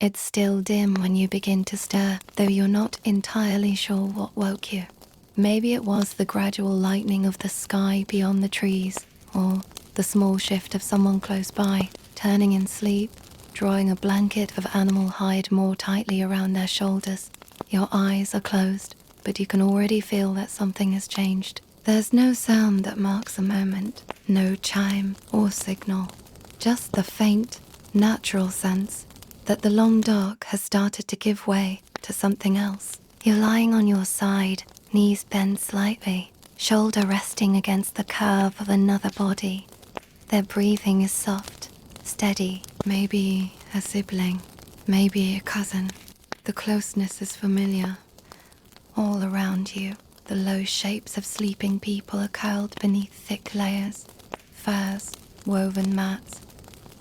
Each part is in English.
It's still dim when you begin to stir, though you're not entirely sure what woke you. Maybe it was the gradual lightening of the sky beyond the trees, or the small shift of someone close by, turning in sleep, drawing a blanket of animal hide more tightly around their shoulders. Your eyes are closed, but you can already feel that something has changed. There's no sound that marks a moment, no chime or signal, just the faint, natural sense that the long dark has started to give way to something else. You're lying on your side, knees bent slightly, shoulder resting against the curve of another body. Their breathing is soft, steady, maybe a sibling, maybe a cousin. The closeness is familiar. All around you, the low shapes of sleeping people are curled beneath thick layers, furs, woven mats,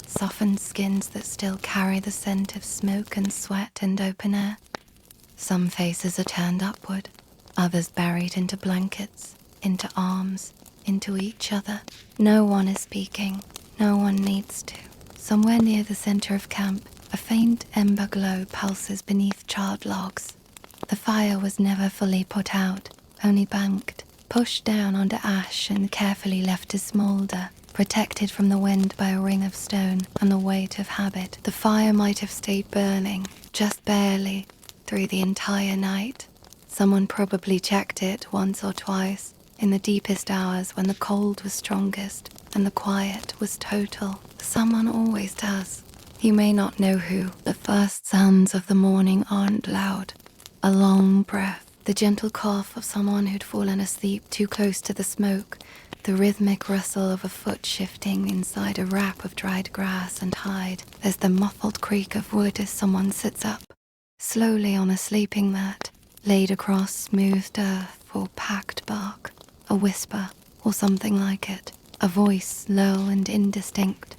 softened skins that still carry the scent of smoke and sweat and open air. Some faces are turned upward, others buried into blankets, into arms, into each other. No one is speaking, no one needs to. Somewhere near the center of camp, a faint ember glow pulses beneath charred logs. The fire was never fully put out, only banked, pushed down onto ash and carefully left to smolder, protected from the wind by a ring of stone and the weight of habit. The fire might have stayed burning, just barely, through the entire night. Someone probably checked it once or twice, in the deepest hours when the cold was strongest and the quiet was total. Someone always does. You may not know who. The first sounds of the morning aren't loud. A long breath, the gentle cough of someone who'd fallen asleep too close to the smoke, the rhythmic rustle of a foot shifting inside a wrap of dried grass and hide. There's the muffled creak of wood as someone sits up, slowly on a sleeping mat, laid across smoothed earth or packed bark. A whisper, or something like it, a voice low and indistinct,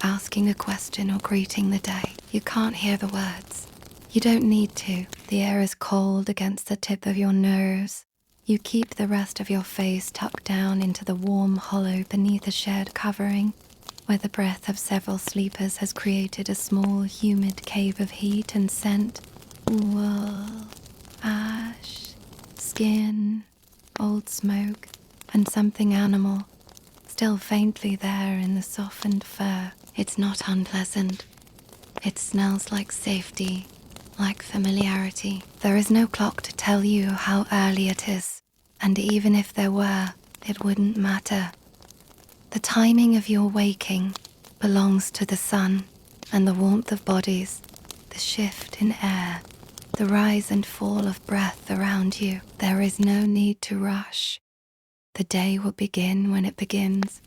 asking a question or greeting the day. You can't hear the words. You don't need to. The air is cold against the tip of your nose. You keep the rest of your face tucked down into the warm hollow beneath a shared covering, where the breath of several sleepers has created a small, humid cave of heat and scent. Wool, ash, skin, old smoke, and something animal, still faintly there in the softened fur. It's not unpleasant. It smells like safety, like familiarity. There is no clock to tell you how early it is, and even if there were, it wouldn't matter. The timing of your waking belongs to the sun and the warmth of bodies, the shift in air, the rise and fall of breath around you. There is no need to rush. The day will begin when it begins,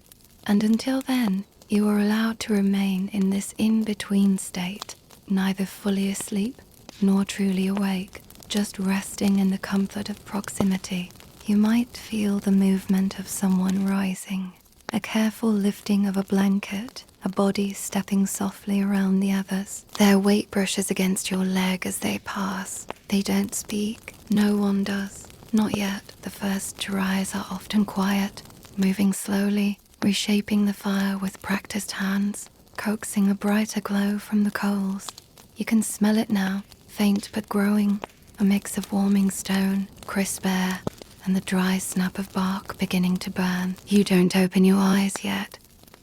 and until then, you are allowed to remain in this in-between state, neither fully asleep nor truly awake, just resting in the comfort of proximity. You might feel the movement of someone rising, a careful lifting of a blanket, a body stepping softly around the others. Their weight brushes against your leg as they pass. They don't speak. No one does. Not yet. The first to rise are often quiet, moving slowly, reshaping the fire with practiced hands, coaxing a brighter glow from the coals. You can smell it now, faint but growing, a mix of warming stone, crisp air, and the dry snap of bark beginning to burn. You don't open your eyes yet.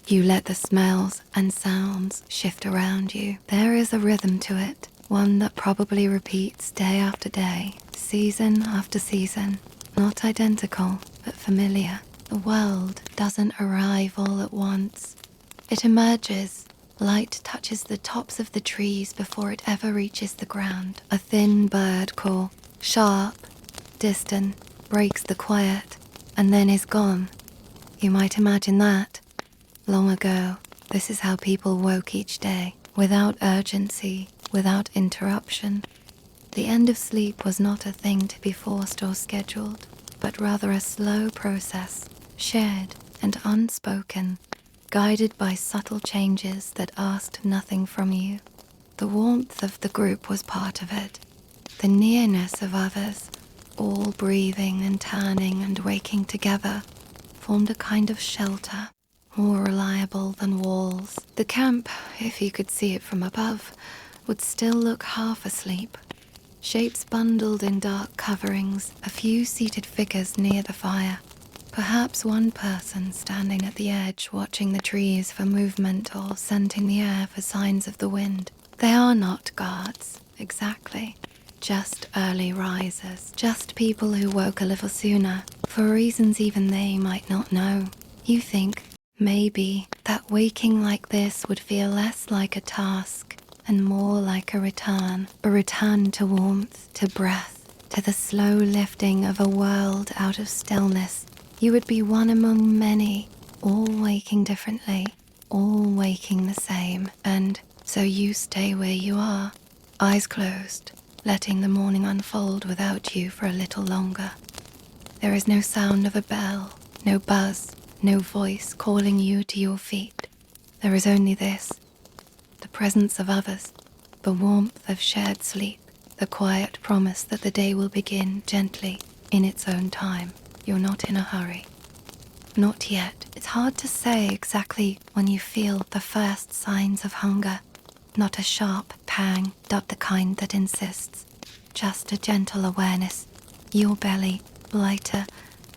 You let the smells and sounds shift around you. There is a rhythm to it, one that probably repeats day after day, season after season. Not identical, but familiar. The world doesn't arrive all at once. It emerges. Light touches the tops of the trees before it ever reaches the ground. A thin bird call, sharp, distant, breaks the quiet, and then is gone. You might imagine that. Long ago, this is how people woke each day, without urgency, without interruption. The end of sleep was not a thing to be forced or scheduled, but rather a slow process, shared and unspoken, guided by subtle changes that asked nothing from you. The warmth of the group was part of it, the nearness of others, all breathing and turning and waking together, formed a kind of shelter, more reliable than walls. The camp, if you could see it from above, would still look half asleep. Shapes bundled in dark coverings, a few seated figures near the fire. Perhaps one person standing at the edge watching the trees for movement or scenting the air for signs of the wind. They are not guards, exactly. Just early risers, just people who woke a little sooner, for reasons even they might not know. You think, maybe, that waking like this would feel less like a task and more like a return to warmth, to breath, to the slow lifting of a world out of stillness. You would be one among many, all waking differently, all waking the same, and so you stay where you are, eyes closed, letting the morning unfold without you for a little longer. There is no sound of a bell, no buzz, no voice calling you to your feet. There is only this, the presence of others, the warmth of shared sleep, the quiet promise that the day will begin gently in its own time. You're not in a hurry. Not yet. It's hard to say exactly when you feel the first signs of hunger. Not a sharp pang, not the kind that insists. Just a gentle awareness. Your belly lighter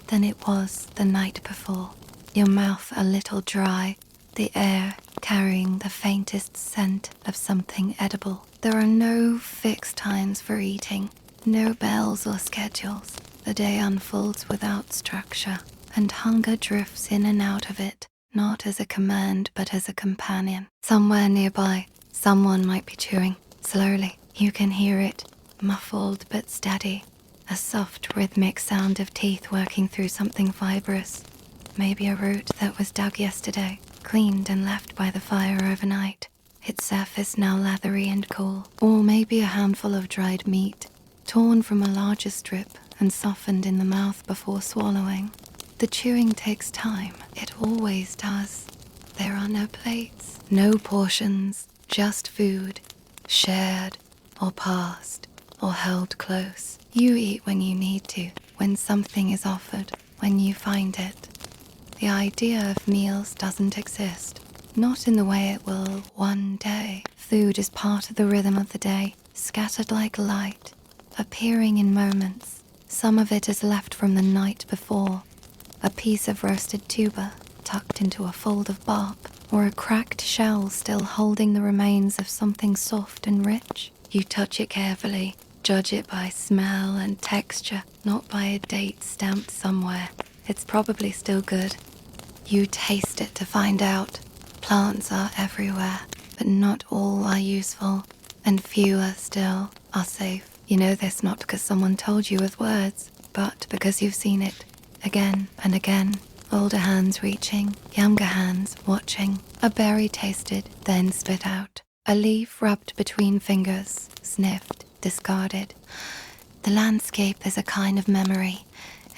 than it was the night before. Your mouth a little dry, the air carrying the faintest scent of something edible. There are no fixed times for eating, no bells or schedules. The day unfolds without structure, and hunger drifts in and out of it, not as a command but as a companion. Somewhere nearby, someone might be chewing. Slowly, you can hear it, muffled but steady, a soft rhythmic sound of teeth working through something fibrous. Maybe a root that was dug yesterday, cleaned and left by the fire overnight, its surface now leathery and cool. Or maybe a handful of dried meat, torn from a larger strip and softened in the mouth before swallowing. The chewing takes time. It always does. There are no plates, no portions, just food, shared or passed or held close. You eat when you need to, when something is offered, when you find it. The idea of meals doesn't exist, not in the way it will one day. Food is part of the rhythm of the day, scattered like light, appearing in moments. Some of it is left from the night before, a piece of roasted tuber tucked into a fold of bark, or a cracked shell still holding the remains of something soft and rich. You touch it carefully, judge it by smell and texture, not by a date stamped somewhere. It's probably still good. You taste it to find out. Plants are everywhere, but not all are useful, and fewer still are safe. You know this not because someone told you with words, but because you've seen it again and again. Older hands reaching, younger hands watching. A berry tasted, then spit out. A leaf rubbed between fingers, sniffed, discarded. The landscape is a kind of memory,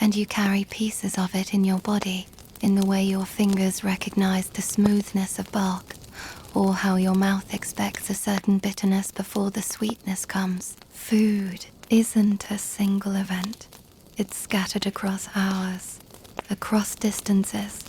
and you carry pieces of it in your body, in the way your fingers recognize the smoothness of bark, or how your mouth expects a certain bitterness before the sweetness comes. Food isn't a single event. It's scattered across hours, across distances.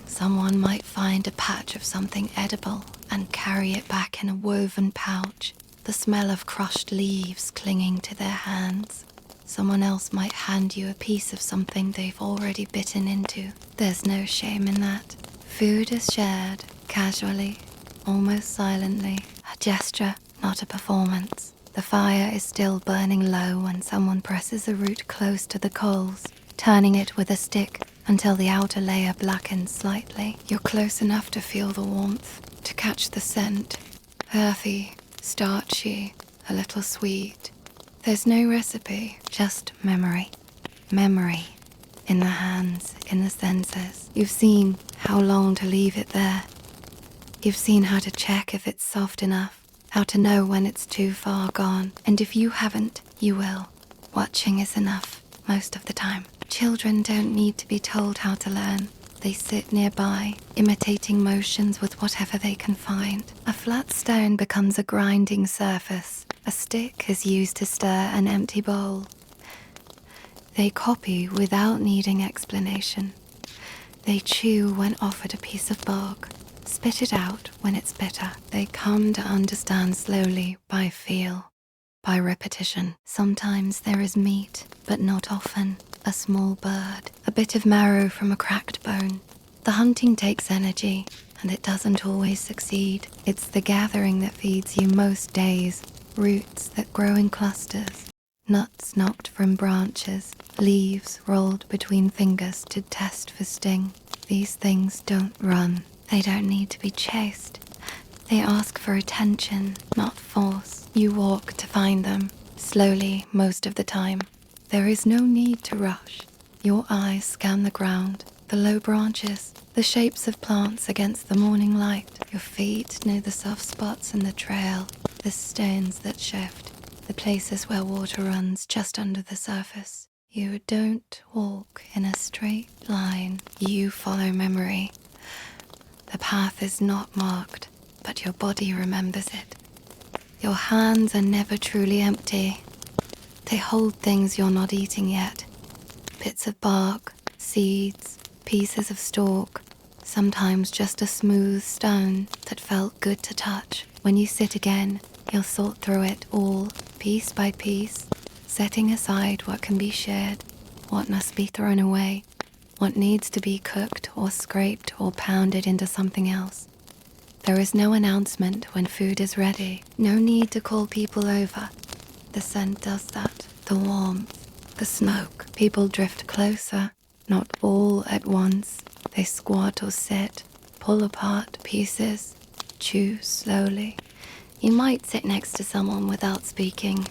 Someone might find a patch of something edible and carry it back in a woven pouch, the smell of crushed leaves clinging to their hands. Someone else might hand you a piece of something they've already bitten into. There's no shame in that. Food is shared, casually, almost silently, a gesture, not a performance. The fire is still burning low when someone presses a root close to the coals, turning it with a stick until the outer layer blackens slightly. You're close enough to feel the warmth, to catch the scent. Earthy, starchy, a little sweet. There's no recipe, just memory. Memory. In the hands, in the senses. You've seen how long to leave it there. You've seen how to check if it's soft enough, how to know when it's too far gone. And if you haven't, you will. Watching is enough, most of the time. Children don't need to be told how to learn. They sit nearby, imitating motions with whatever they can find. A flat stone becomes a grinding surface. A stick is used to stir an empty bowl. They copy without needing explanation. They chew when offered a piece of bark. Spit it out when it's bitter. They come to understand slowly by feel, by repetition. Sometimes there is meat, but not often. A small bird, a bit of marrow from a cracked bone. The hunting takes energy, and it doesn't always succeed. It's the gathering that feeds you most days, roots that grow in clusters, nuts knocked from branches, leaves rolled between fingers to test for sting. These things don't run. They don't need to be chased. They ask for attention, not force. You walk to find them, slowly most of the time. There is no need to rush. Your eyes scan the ground, the low branches, the shapes of plants against the morning light. Your feet know the soft spots in the trail, the stones that shift, the places where water runs just under the surface. You don't walk in a straight line. You follow memory. The path is not marked, but your body remembers it. Your hands are never truly empty. They hold things you're not eating yet. Bits of bark, seeds, pieces of stalk, sometimes just a smooth stone that felt good to touch. When you sit again, you'll sort through it all, piece by piece, setting aside what can be shared, what must be thrown away, what needs to be cooked or scraped or pounded into something else. There is no announcement when food is ready, no need to call people over. The scent does that, the warmth, the smoke. People drift closer, not all at once. They squat or sit, pull apart pieces, chew slowly. You might sit next to someone without speaking.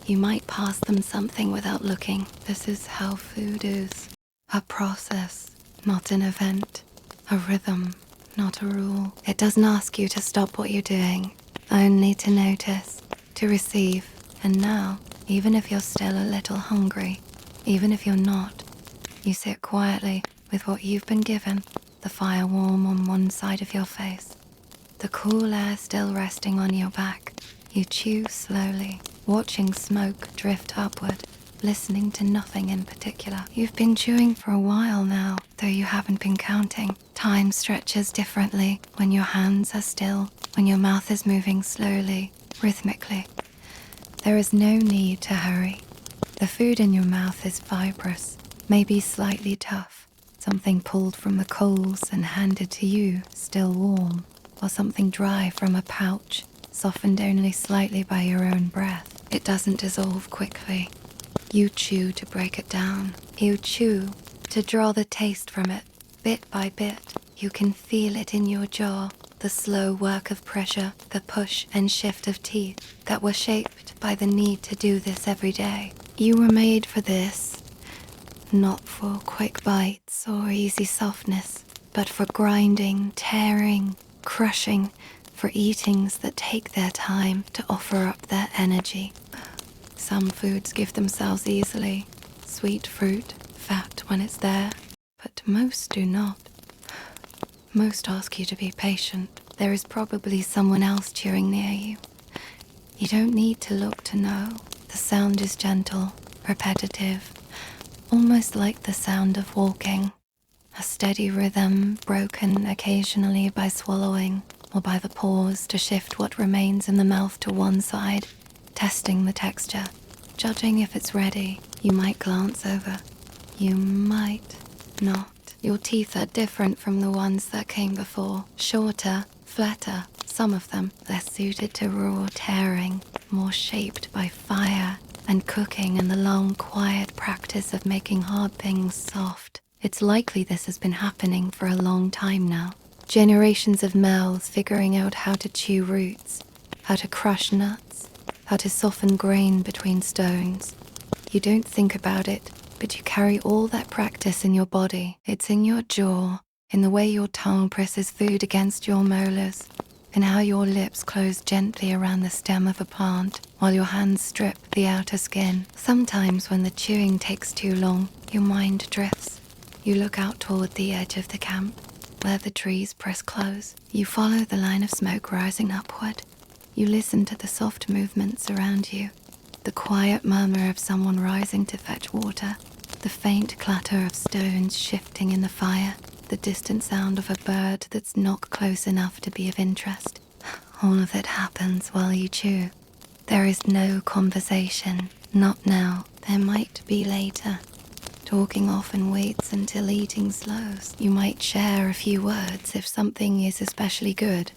You might pass them something without looking. This is how food is. A process, not an event. A rhythm, not a rule. It doesn't ask you to stop what you're doing, only to notice, to receive. And now, even if you're still a little hungry, even if you're not, you sit quietly with what you've been given, the fire warm on one side of your face, the cool air still resting on your back. You chew slowly, watching smoke drift upward, listening to nothing in particular. You've been chewing for a while now, though you haven't been counting. Time stretches differently when your hands are still, when your mouth is moving slowly, rhythmically. There is no need to hurry. The food in your mouth is fibrous, maybe slightly tough, something pulled from the coals and handed to you, still warm, or something dry from a pouch, softened only slightly by your own breath. It doesn't dissolve quickly. You chew to break it down. You chew to draw the taste from it, bit by bit. You can feel it in your jaw, the slow work of pressure, the push and shift of teeth that were shaped by the need to do this every day. You were made for this, not for quick bites or easy softness, but for grinding, tearing, crushing, for eatings that take their time to offer up their energy. Some foods give themselves easily, sweet fruit, fat when it's there, but most do not. Most ask you to be patient. There is probably someone else chewing near you. You don't need to look to know. The sound is gentle, repetitive, almost like the sound of walking. A steady rhythm broken occasionally by swallowing or by the pause to shift what remains in the mouth to one side, testing the texture, judging if it's ready. You might glance over. You might not. Your teeth are different from the ones that came before. Shorter, flatter, some of them less suited to raw tearing, more shaped by fire and cooking and the long, quiet practice of making hard things soft. It's likely this has been happening for a long time now. Generations of mouths figuring out how to chew roots, how to crush nuts, how to soften grain between stones. You don't think about it, but you carry all that practice in your body. It's in your jaw, in the way your tongue presses food against your molars, in how your lips close gently around the stem of a plant, while your hands strip the outer skin. Sometimes when the chewing takes too long, your mind drifts. You look out toward the edge of the camp, where the trees press close. You follow the line of smoke rising upward. You listen to the soft movements around you, the quiet murmur of someone rising to fetch water, the faint clatter of stones shifting in the fire. the distant sound of a bird that's not close enough to be of interest. All of it happens while you chew. There is no conversation. Not now. There might be later. Talking often waits until eating slows. You might share a few words if something is especially good,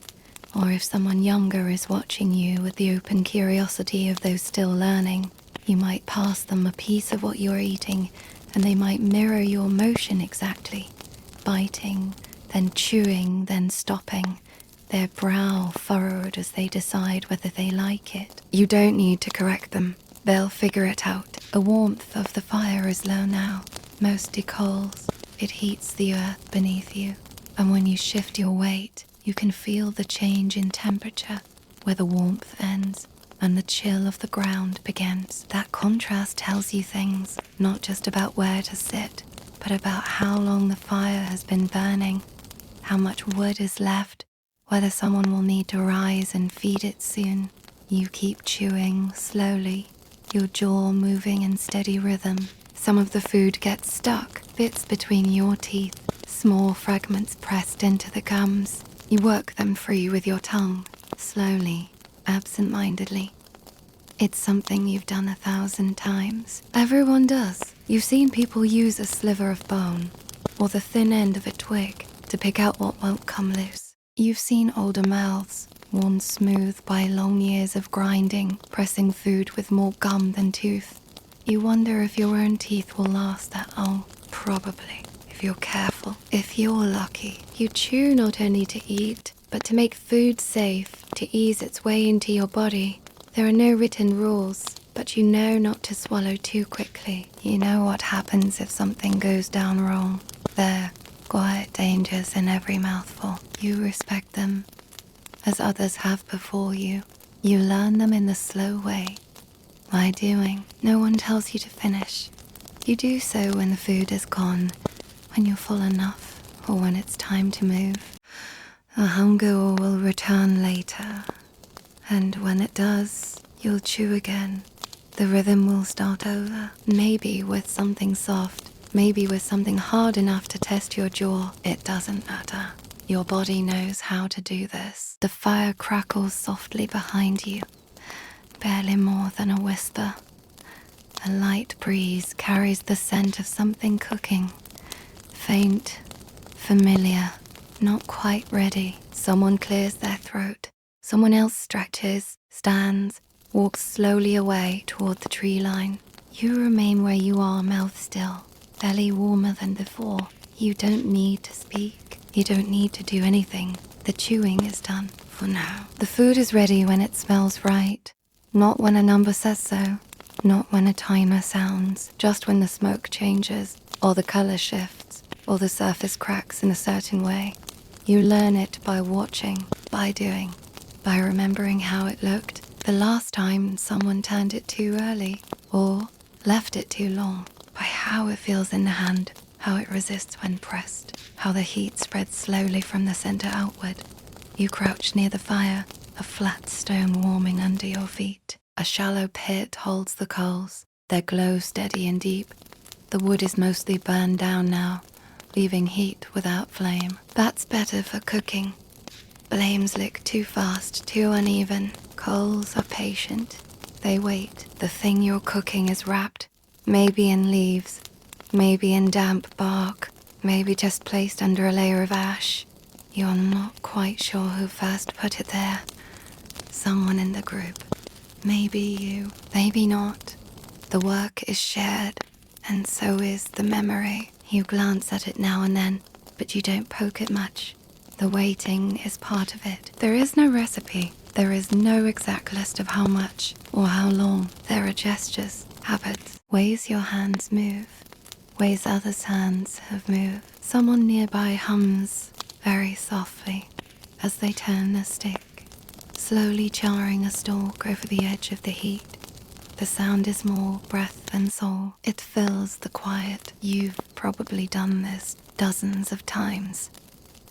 or if someone younger is watching you with the open curiosity of those still learning. You might pass them a piece of what you're eating, and they might mirror your motion exactly. Biting, then chewing, then stopping, their brow furrowed as they decide whether they like it. You don't need to correct them. They'll figure it out. The warmth of the fire is low now. Mostly coals. It heats the earth beneath you. And when you shift your weight, you can feel the change in temperature, where the warmth ends and the chill of the ground begins. That contrast tells you things, not just about where to sit, but about how long the fire has been burning, how much wood is left, whether someone will need to rise and feed it soon. You keep chewing slowly, your jaw moving in steady rhythm. Some of the food gets stuck, bits between your teeth, small fragments pressed into the gums. You work them free with your tongue, slowly, absent-mindedly. It's something you've done 1,000 times. Everyone does. You've seen people use a sliver of bone, or the thin end of a twig, to pick out what won't come loose. You've seen older mouths, worn smooth by long years of grinding, pressing food with more gum than tooth. You wonder if your own teeth will last that long. Probably, if you're careful. If you're lucky, you chew not only to eat, but to make food safe, to ease its way into your body. There are no written rules, but you know not to swallow too quickly. You know what happens if something goes down wrong. There are quiet dangers in every mouthful. You respect them, as others have before you. You learn them in the slow way. By doing, no one tells you to finish. You do so when the food is gone, when you're full enough, or when it's time to move. The hunger will return later, and when it does, you'll chew again. The rhythm will start over, maybe with something soft, maybe with something hard enough to test your jaw. It doesn't matter. Your body knows how to do this. The fire crackles softly behind you, barely more than a whisper. A light breeze carries the scent of something cooking. Faint, familiar, not quite ready. Someone clears their throat. Someone else stretches, stands, walks slowly away toward the tree line. You remain where you are, mouth still, belly warmer than before. You don't need to speak. You don't need to do anything. The chewing is done for now. The food is ready when it smells right. Not when a number says so. Not when a timer sounds. Just when the smoke changes, or the color shifts, or the surface cracks in a certain way. You learn it by watching, by doing, by remembering how it looked the last time someone turned it too early, or left it too long. By how it feels in the hand, how it resists when pressed, how the heat spreads slowly from the center outward. You crouch near the fire, a flat stone warming under your feet. A shallow pit holds the coals, their glow steady and deep. The wood is mostly burned down now, leaving heat without flame. That's better for cooking. Flames lick too fast, too uneven. Coals are patient. They wait. The thing you're cooking is wrapped, maybe in leaves, maybe in damp bark, maybe just placed under a layer of ash. You're not quite sure who first put it there. Someone in the group. Maybe you, maybe not. The work is shared, and so is the memory. You glance at it now and then, but you don't poke it much. The waiting is part of it. There is no recipe. There is no exact list of how much or how long. There are gestures, habits, ways your hands move, ways others' hands have moved. Someone nearby hums very softly as they turn the stick, slowly charring a stalk over the edge of the heat. The sound is more breath than soul. It fills the quiet. You've probably done this dozens of times.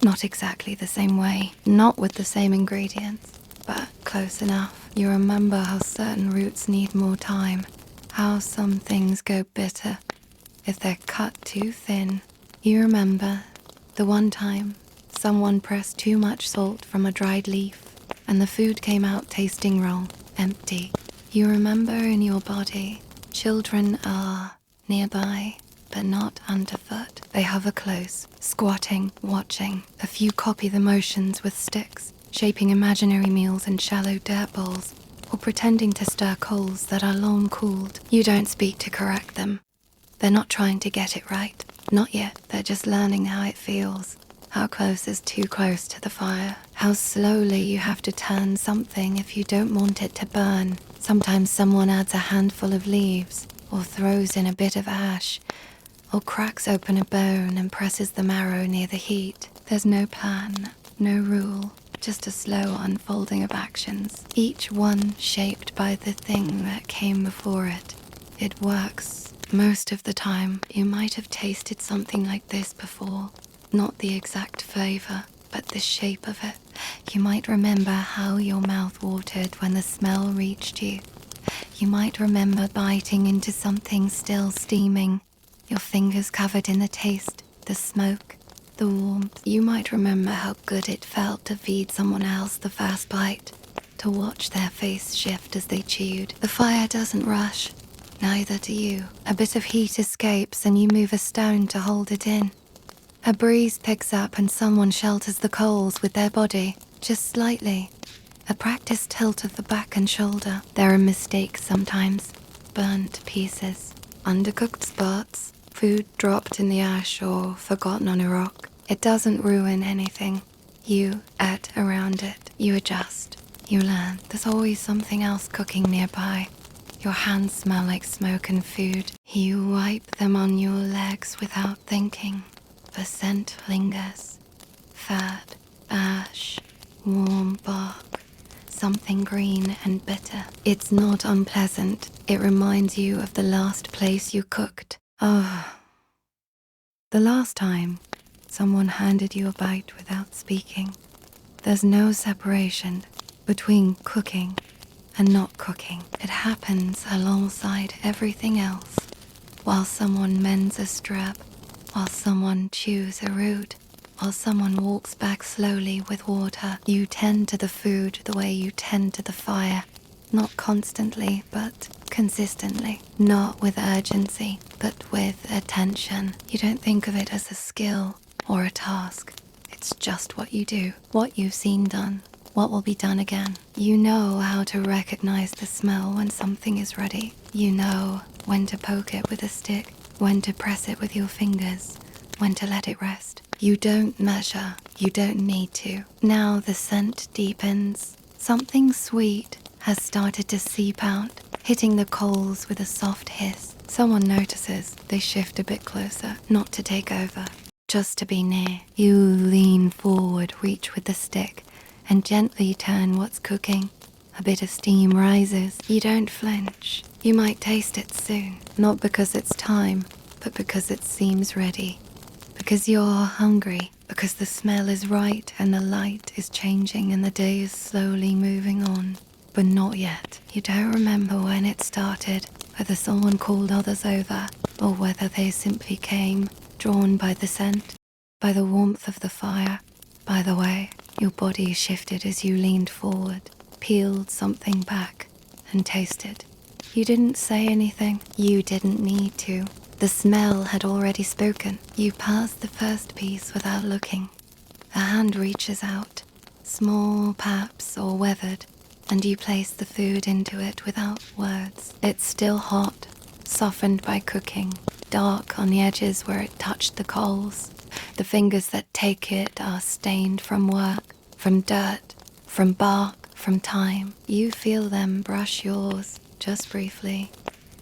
Not exactly the same way, not with the same ingredients, but close enough. You remember how certain roots need more time, how some things go bitter if they're cut too thin. You remember The one time someone pressed too much salt from a dried leaf and the food came out tasting wrong, empty. You remember in your body, children are nearby, but not underfoot. They hover close, squatting, watching. A few copy the motions with sticks, shaping imaginary meals in shallow dirt bowls, or pretending to stir coals that are long cooled. You don't speak to correct them. They're not trying to get it right. Not yet. They're just learning how it feels. How close is too close to the fire. How slowly you have to turn something if you don't want it to burn. Sometimes someone adds a handful of leaves, or throws in a bit of ash, or cracks open a bone and presses the marrow near the heat. There's no plan, no rule, just a slow unfolding of actions, each one shaped by the thing that came before it. It works. Most of the time, you might have tasted something like this before. Not the exact flavor, but the shape of it. You might remember how your mouth watered when the smell reached you. You might remember biting into something still steaming, your fingers covered in the taste, the smoke, the warmth. You might remember how good it felt to feed someone else the first bite, to watch their face shift as they chewed. The fire doesn't rush, neither do you. A bit of heat escapes and you move a stone to hold it in. A breeze picks up and someone shelters the coals with their body, just slightly. A practiced tilt of the back and shoulder. There are mistakes sometimes. Burnt pieces, undercooked spots, food dropped in the ash or forgotten on a rock. It doesn't ruin anything. You add around it. You adjust. You learn. There's always something else cooking nearby. Your hands smell like smoke and food. You wipe them on your legs without thinking. The scent lingers. Fat, ash, warm bark, something green and bitter. It's not unpleasant. It reminds you of the last place you cooked. Oh, the last time someone handed you a bite without speaking. There's no separation between cooking and not cooking. It happens alongside everything else. While someone mends a strap, while someone chews a root, while someone walks back slowly with water, you tend to the food the way you tend to the fire. Not constantly, but consistently. Not with urgency, but with attention. You don't think of it as a skill or a task. It's just what you do, what you've seen done, what will be done again. You know how to recognize the smell when something is ready. You know when to poke it with a stick, when to press it with your fingers, when to let it rest. You don't measure, you don't need to. Now the scent deepens. Something sweet has started to seep out, hitting the coals with a soft hiss. Someone notices. They shift a bit closer, not to take over, just to be near. You lean forward, reach with the stick, and gently turn what's cooking. A bit of steam rises. You don't flinch. You might taste it soon, not because it's time, but because it seems ready. Because you're hungry, because the smell is right and the light is changing and the day is slowly moving on. But not yet. You don't remember when it started, whether someone called others over, or whether they simply came, drawn by the scent, by the warmth of the fire, by the way your body shifted as you leaned forward, peeled something back, and tasted. You didn't say anything. You didn't need to. The smell had already spoken. You passed the first piece without looking. A hand reaches out, small perhaps or weathered, and you place the food into it without words. It's still hot, softened by cooking, dark on the edges where it touched the coals. The fingers that take it are stained from work, from dirt, from bark, from time. You feel them brush yours, just briefly.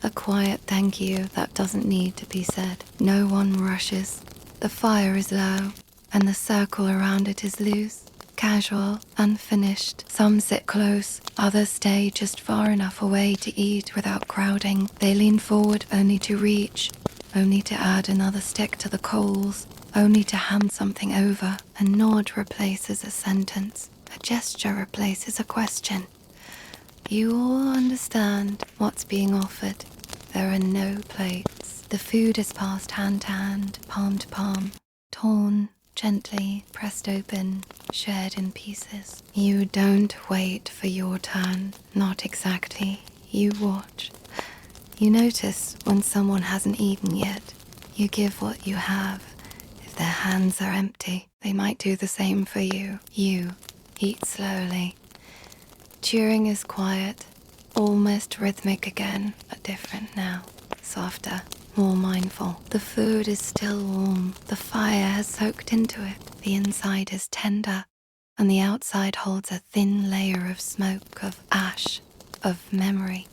A quiet thank you that doesn't need to be said. No one rushes. The fire is low, and the circle around it is loose, casual, unfinished. Some sit close, others stay just far enough away to eat without crowding. They lean forward only to reach, only to add another stick to the coals, only to hand something over. A nod replaces a sentence. A gesture replaces a question. You all understand what's being offered. There are no plates. The food is passed hand to hand, palm to palm, torn, gently pressed open, shared in pieces. You don't wait for your turn, not exactly. You watch. You notice when someone hasn't eaten yet. You give what you have. If their hands are empty, they might do the same for you. You eat slowly. Chewing is quiet, almost rhythmic again, but different now. Softer, more mindful. The food is still warm. The fire has soaked into it. The inside is tender, and the outside holds a thin layer of smoke, of ash, of memory.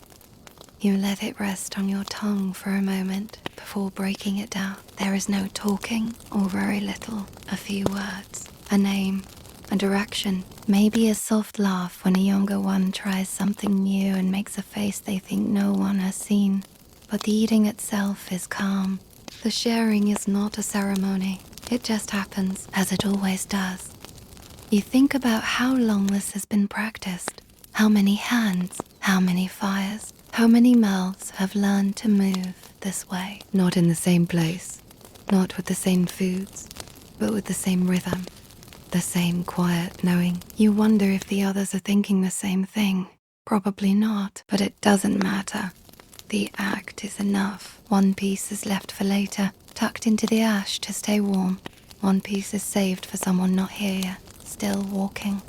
You let it rest on your tongue for a moment before breaking it down. There is no talking, or very little. A few words, a name, a direction. Maybe a soft laugh when a younger one tries something new and makes a face they think no one has seen. But the eating itself is calm. The sharing is not a ceremony. It just happens, as it always does. You think about how long this has been practiced. How many hands, how many fires, how many mouths have learned to move this way. Not in the same place, not with the same foods, but with the same rhythm, the same quiet knowing. You wonder if the others are thinking the same thing. Probably not, but it doesn't matter. The act is enough. One piece is left for later, tucked into the ash to stay warm. One piece is saved for someone not here yet, still walking,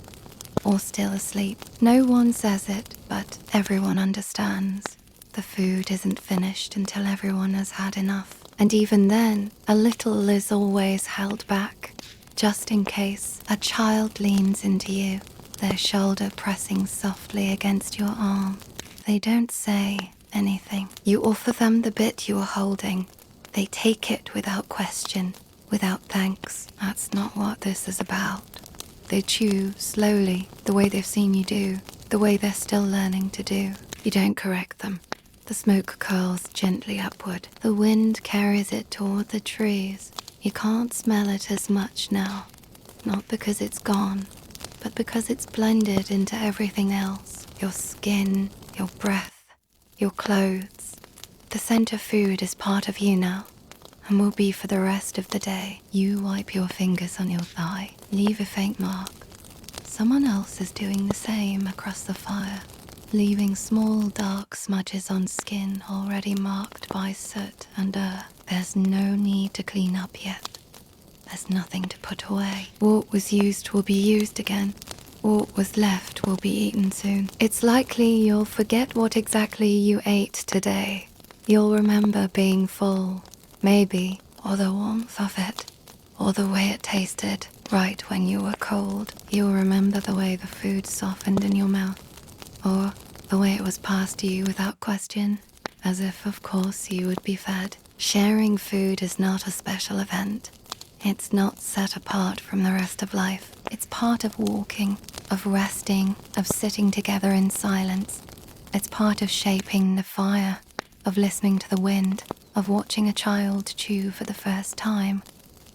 or still asleep. No one says it, but everyone understands. The food isn't finished until everyone has had enough. And even then, a little is always held back, just in case. A child leans into you, their shoulder pressing softly against your arm. They don't say anything. You offer them the bit you are holding. They take it without question, without thanks. That's not what this is about. They chew slowly, the way they've seen you do, the way they're still learning to do. You don't correct them. The smoke curls gently upward. The wind carries it toward the trees. You can't smell it as much now, not because it's gone, but because it's blended into everything else. Your skin, your breath, your clothes. The scent of food is part of you now, and will be for the rest of the day. You wipe your fingers on your thigh, leave a faint mark. Someone else is doing the same across the fire, leaving small dark smudges on skin already marked by soot and earth. There's no need to clean up yet. There's nothing to put away. What was used will be used again. What was left will be eaten soon. It's likely you'll forget what exactly you ate today. You'll remember being full, maybe, or the warmth of it, or the way it tasted right when you were cold. You'll remember the way the food softened in your mouth, or the way it was passed to you without question, as if of course you would be fed. Sharing food is not a special event. It's not set apart from the rest of life. It's part of walking, of resting, of sitting together in silence. It's part of shaping the fire, of listening to the wind, of watching a child chew for the first time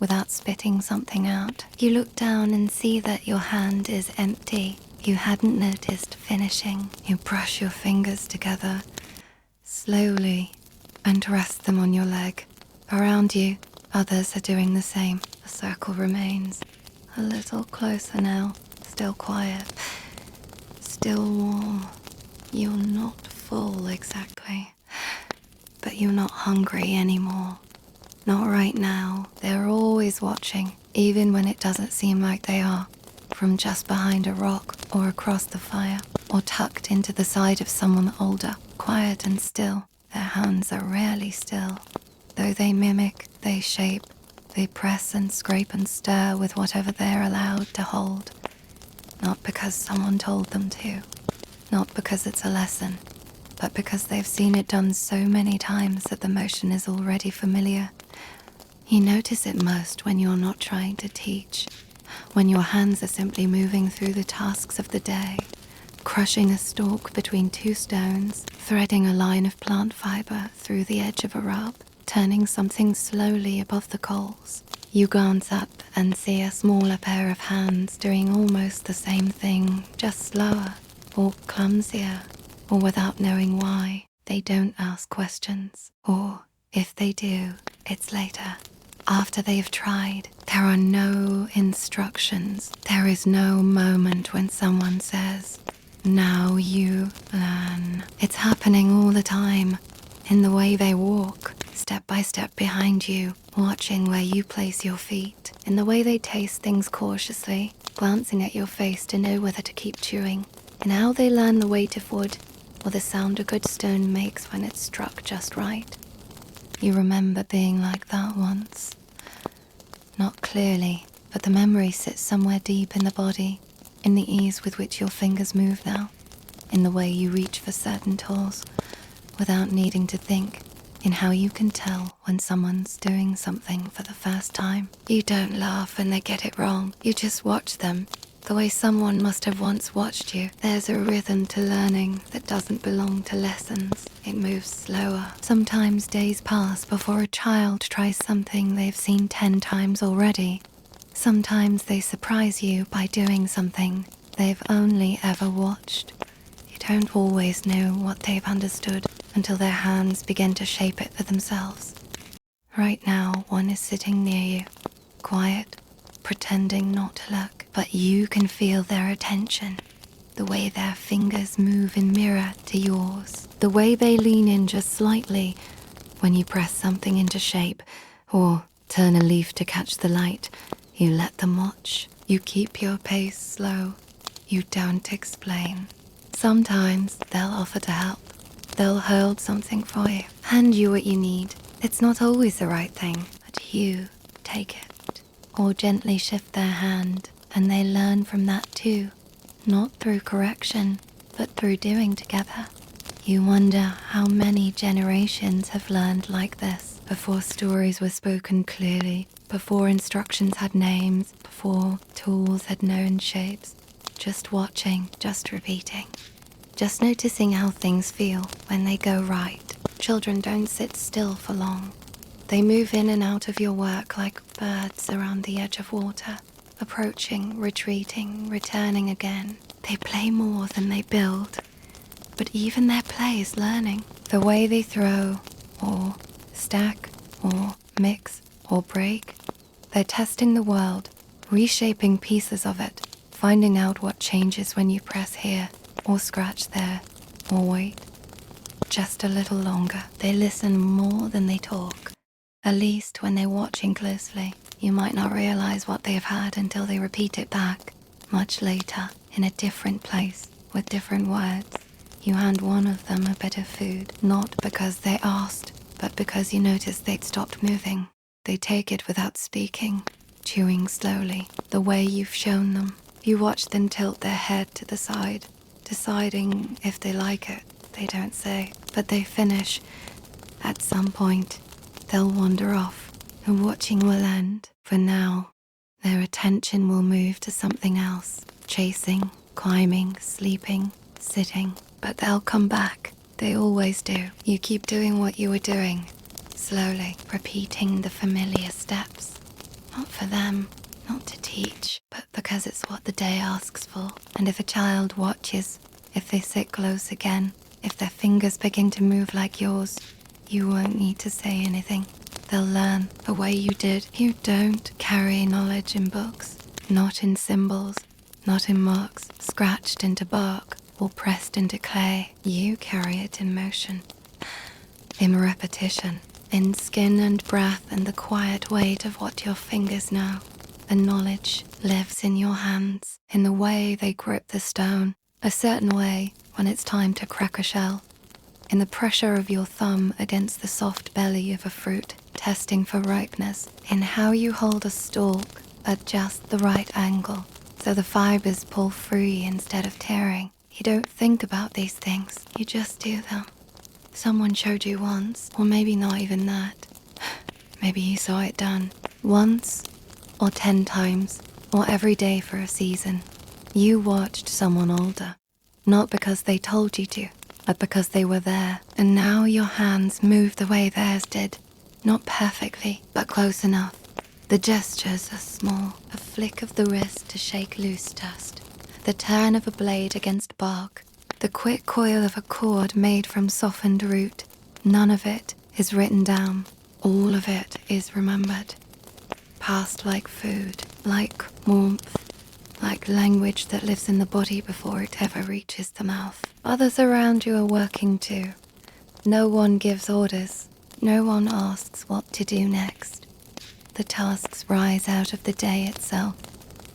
without spitting something out. You look down and see that your hand is empty. You hadn't noticed finishing. You brush your fingers together slowly and rest them on your leg. Around you, others are doing the same. The circle remains a little closer now, still quiet, still warm. You're not full exactly, but you're not hungry anymore. Not right now. They're always watching, even when it doesn't seem like they are. From just behind a rock, or across the fire, or tucked into the side of someone older, quiet and still. Their hands are rarely still. Though they mimic, they shape, they press and scrape and stir with whatever they're allowed to hold. Not because someone told them to, not because it's a lesson, but because they've seen it done so many times that the motion is already familiar. You notice it most when you're not trying to teach, when your hands are simply moving through the tasks of the day, crushing a stalk between two stones, threading a line of plant fiber through the edge of a rub, turning something slowly above the coals. You glance up and see a smaller pair of hands doing almost the same thing, just slower, or clumsier, or without knowing why. They don't ask questions, or if they do, it's later. after they've tried. There are no instructions. There is no moment when someone says, "Now you learn." It's happening all the time, in the way they walk, step by step behind you, watching where you place your feet, in the way they taste things cautiously, glancing at your face to know whether to keep chewing, in how they learn the weight of wood or the sound a good stone makes when it's struck just right. You remember being like that once. Not clearly, but the memory sits somewhere deep in the body, in the ease with which your fingers move now, in the way you reach for certain tools, without needing to think, in how you can tell when someone's doing something for the first time. You don't laugh when they get it wrong. You just watch them, the way someone must have once watched you. There's a rhythm to learning that doesn't belong to lessons. It moves slower. Sometimes days pass before a child tries something they've seen 10 times already. Sometimes they surprise you by doing something they've only ever watched. You don't always know what they've understood until their hands begin to shape it for themselves. Right now, one is sitting near you, quiet, pretending not to look, but you can feel their attention, the way their fingers move in mirror to yours, the way they lean in just slightly when you press something into shape or turn a leaf to catch the light. You let them watch. You keep your pace slow. You don't explain. Sometimes they'll offer to help. They'll hold something for you, hand you what you need. It's not always the right thing, but you take it. Or gently shift their hand, and they learn from that too. Not through correction, but through doing together. You wonder how many generations have learned like this, before stories were spoken clearly, before instructions had names, before tools had known shapes. Just watching, just repeating. Just noticing how things feel when they go right. Children don't sit still for long. They move in and out of your work like birds around the edge of water, approaching, retreating, returning again. They play more than they build. But even their play is learning. The way they throw, or stack, or mix, or break. They're testing the world, reshaping pieces of it, finding out what changes when you press here, or scratch there, or wait. Just a little longer. They listen more than they talk. At least when they're watching closely. You might not realize what they've had until they repeat it back, much later, in a different place, with different words. You hand one of them a bit of food, not because they asked, but because you noticed they'd stopped moving. They take it without speaking, chewing slowly, the way you've shown them. You watch them tilt their head to the side, deciding if they like it. They don't say, but they finish. At some point, they'll wander off. The watching will end. For now, their attention will move to something else. Chasing, climbing, sleeping, sitting. But they'll come back. They always do. You keep doing what you were doing. Slowly, repeating the familiar steps. Not for them, not to teach, but because it's what the day asks for. And if a child watches, if they sit close again, if their fingers begin to move like yours, you won't need to say anything. They'll learn the way you did. You don't carry knowledge in books, not in symbols, not in marks, scratched into bark or pressed into clay. You carry it in motion, in repetition, in skin and breath and the quiet weight of what your fingers know. The knowledge lives in your hands, in the way they grip the stone, a certain way when it's time to crack a shell, in the pressure of your thumb against the soft belly of a fruit, testing for ripeness, in how you hold a stalk at just the right angle, so the fibers pull free instead of tearing. You don't think about these things, you just do them. Someone showed you once, or maybe not even that. Maybe you saw it done once, or 10 times, or every day for a season. You watched someone older, not because they told you to, but because they were there. And now your hands move the way theirs did. Not perfectly, but close enough. The gestures are small, a flick of the wrist to shake loose dust, the turn of a blade against bark, the quick coil of a cord made from softened root. None of it is written down. All of it is remembered. passed like food, like warmth, like language that lives in the body before it ever reaches the mouth. Others around you are working too. No one gives orders. No one asks what to do next. The tasks rise out of the day itself.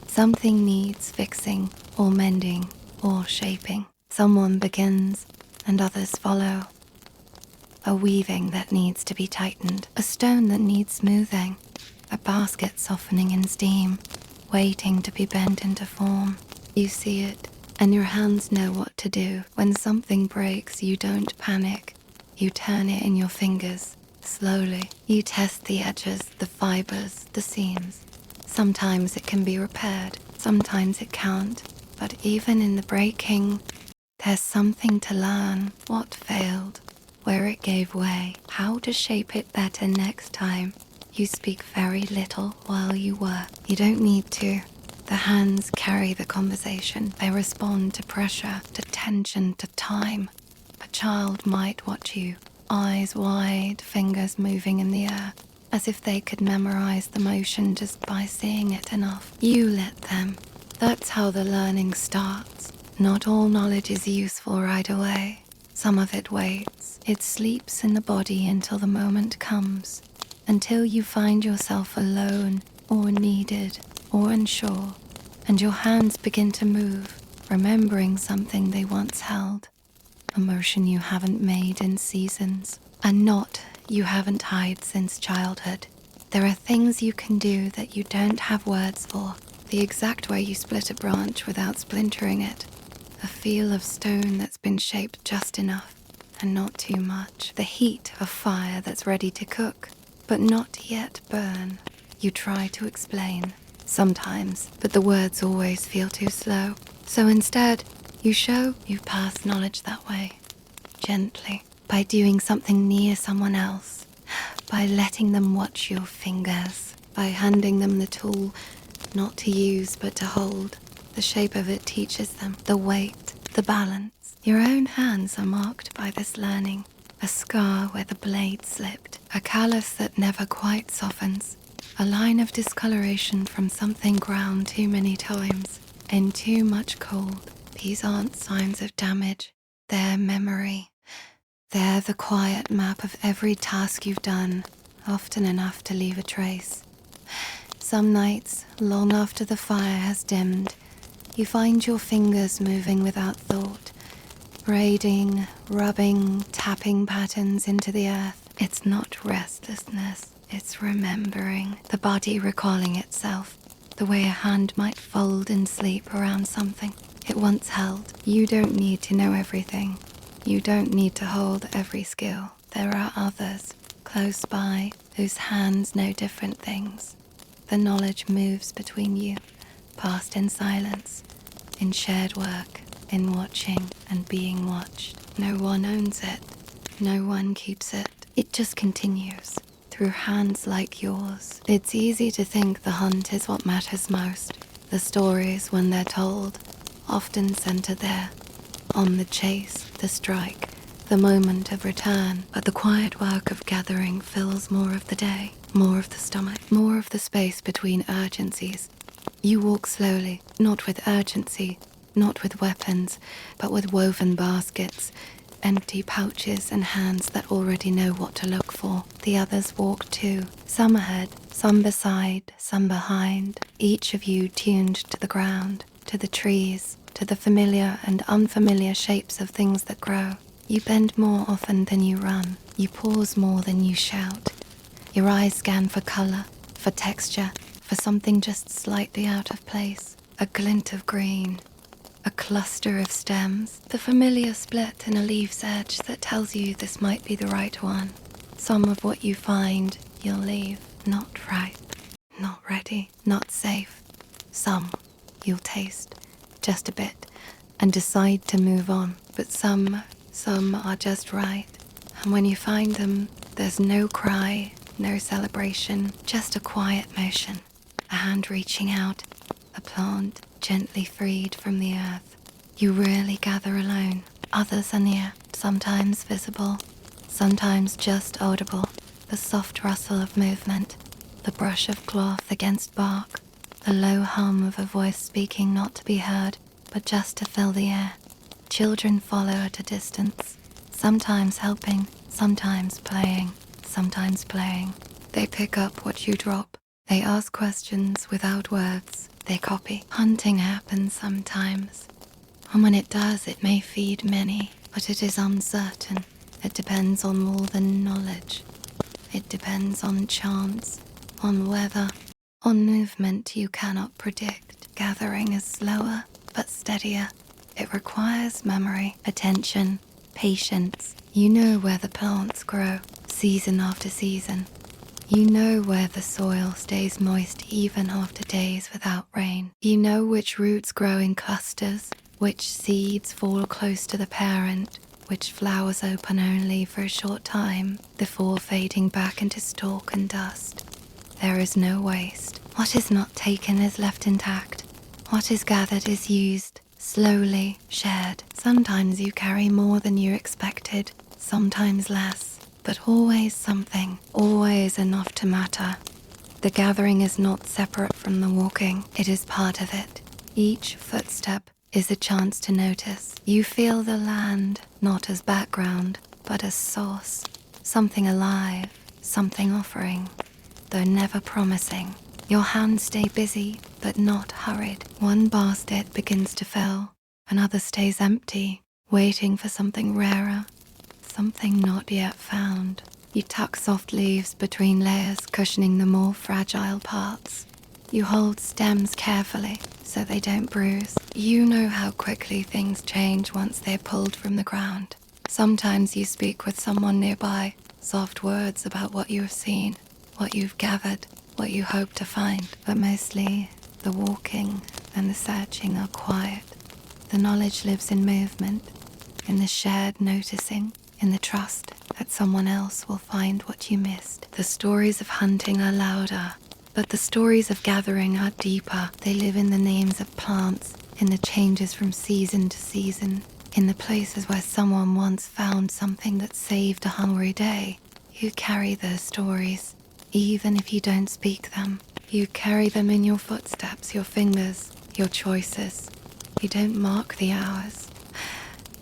Something needs fixing or mending or shaping. Someone begins and others follow. A weaving that needs to be tightened, a stone that needs smoothing, a basket softening in steam, waiting to be bent into form. You see it, and your hands know what to do. When something breaks, you don't panic. You turn it in your fingers, slowly. You test the edges, the fibers, the seams. Sometimes it can be repaired, sometimes it can't. But even in the breaking, there's something to learn. What failed? Where it gave way? How to shape it better next time? You speak very little while you work. You don't need to. The hands carry the conversation. They respond to pressure, to tension, to time. A child might watch you, eyes wide, fingers moving in the air, as if they could memorize the motion just by seeing it enough. You let them. That's how the learning starts. Not all knowledge is useful right away. Some of it waits. It sleeps in the body until the moment comes, until you find yourself alone or needed or unsure, and your hands begin to move, remembering something they once held, a motion you haven't made in seasons, a knot you haven't tied since childhood. There are things you can do that you don't have words for, the exact way you split a branch without splintering it, a feel of stone that's been shaped just enough and not too much, the heat of fire that's ready to cook but not yet burn. You try to explain, sometimes, but the words always feel too slow. So instead, you show you pass knowledge that way, gently, by doing something near someone else, by letting them watch your fingers, by handing them the tool, not to use but to hold. The shape of it teaches them, the weight, the balance. Your own hands are marked by this learning, a scar where the blade slipped, a callus that never quite softens, a line of discoloration from something ground too many times in too much cold. These aren't signs of damage, they're memory. They're the quiet map of every task you've done, often enough to leave a trace. Some nights, long after the fire has dimmed, you find your fingers moving without thought, braiding, rubbing, tapping patterns into the earth. It's not restlessness, it's remembering, the body recalling itself, the way a hand might fold in sleep around something it once held. You don't need to know everything. You don't need to hold every skill. There are others close by whose hands know different things. The knowledge moves between you, passed in silence, in shared work, in watching and being watched. No one owns it. No one keeps it. It just continues through hands like yours. It's easy to think the hunt is what matters most. The stories, when they're told, often center there, on the chase, the strike, the moment of return. But the quiet work of gathering fills more of the day, more of the stomach, more of the space between urgencies. You walk slowly, not with urgency, not with weapons, but with woven baskets, empty pouches and hands that already know what to look for. The others walk too, some ahead, some beside, some behind, each of you tuned to the ground, to the trees, to the familiar and unfamiliar shapes of things that grow. You bend more often than you run. You pause more than you shout. Your eyes scan for color, for texture, for something just slightly out of place. A glint of green, a cluster of stems, the familiar split in a leaf's edge that tells you this might be the right one. Some of what you find, you'll leave. Not ripe, not ready, not safe. Some you'll taste, just a bit, and decide to move on. But some are just right. And when you find them, there's no cry, no celebration, just a quiet motion. A hand reaching out, a plant gently freed from the earth. You rarely gather alone. Others are near, sometimes visible, sometimes just audible. The soft rustle of movement, the brush of cloth against bark, the low hum of a voice speaking not to be heard, but just to fill the air. Children follow at a distance, sometimes helping, sometimes playing, sometimes playing. They pick up what you drop. They ask questions without words. They copy. Hunting happens sometimes, and when it does, it may feed many, but it is uncertain. It depends on more than knowledge. It depends on chance, on weather, on movement you cannot predict. Gathering is slower, but steadier. It requires memory, attention, patience. You know where the plants grow, season after season. You know where the soil stays moist even after days without rain. You know which roots grow in clusters, which seeds fall close to the parent, which flowers open only for a short time before fading back into stalk and dust. There is no waste. What is not taken is left intact. What is gathered is used, slowly shared. Sometimes you carry more than you expected, sometimes less, but always something, always enough to matter. The gathering is not separate from the walking, it is part of it. Each footstep is a chance to notice. You feel the land not as background, but as source, something alive, something offering, though never promising. Your hands stay busy, but not hurried. One basket begins to fill, another stays empty, waiting for something rarer, something not yet found. You tuck soft leaves between layers, cushioning the more fragile parts. You hold stems carefully so they don't bruise. You know how quickly things change once they're pulled from the ground. Sometimes you speak with someone nearby, soft words about what you have seen, what you've gathered, what you hope to find. But mostly, the walking and the searching are quiet. The knowledge lives in movement, in the shared noticing, in the trust that someone else will find what you missed. The stories of hunting are louder, but the stories of gathering are deeper. They live in the names of plants, in the changes from season to season, in the places where someone once found something that saved a hungry day. You carry those stories, even if you don't speak them. You carry them in your footsteps, your fingers, your choices. You don't mark the hours.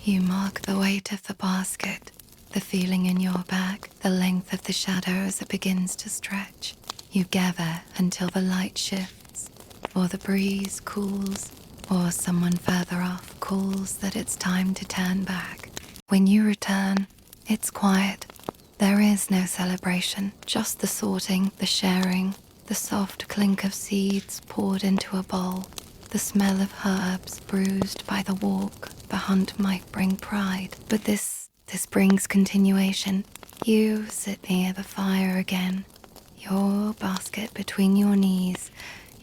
You mark the weight of the basket, the feeling in your back, the length of the shadow as it begins to stretch. You gather until the light shifts, or the breeze cools, or someone further off calls that it's time to turn back. When you return, it's quiet. There is no celebration, just the sorting, the sharing, the soft clink of seeds poured into a bowl, the smell of herbs bruised by the walk. The hunt might bring pride, but this brings continuation. You sit near the fire again, your basket between your knees,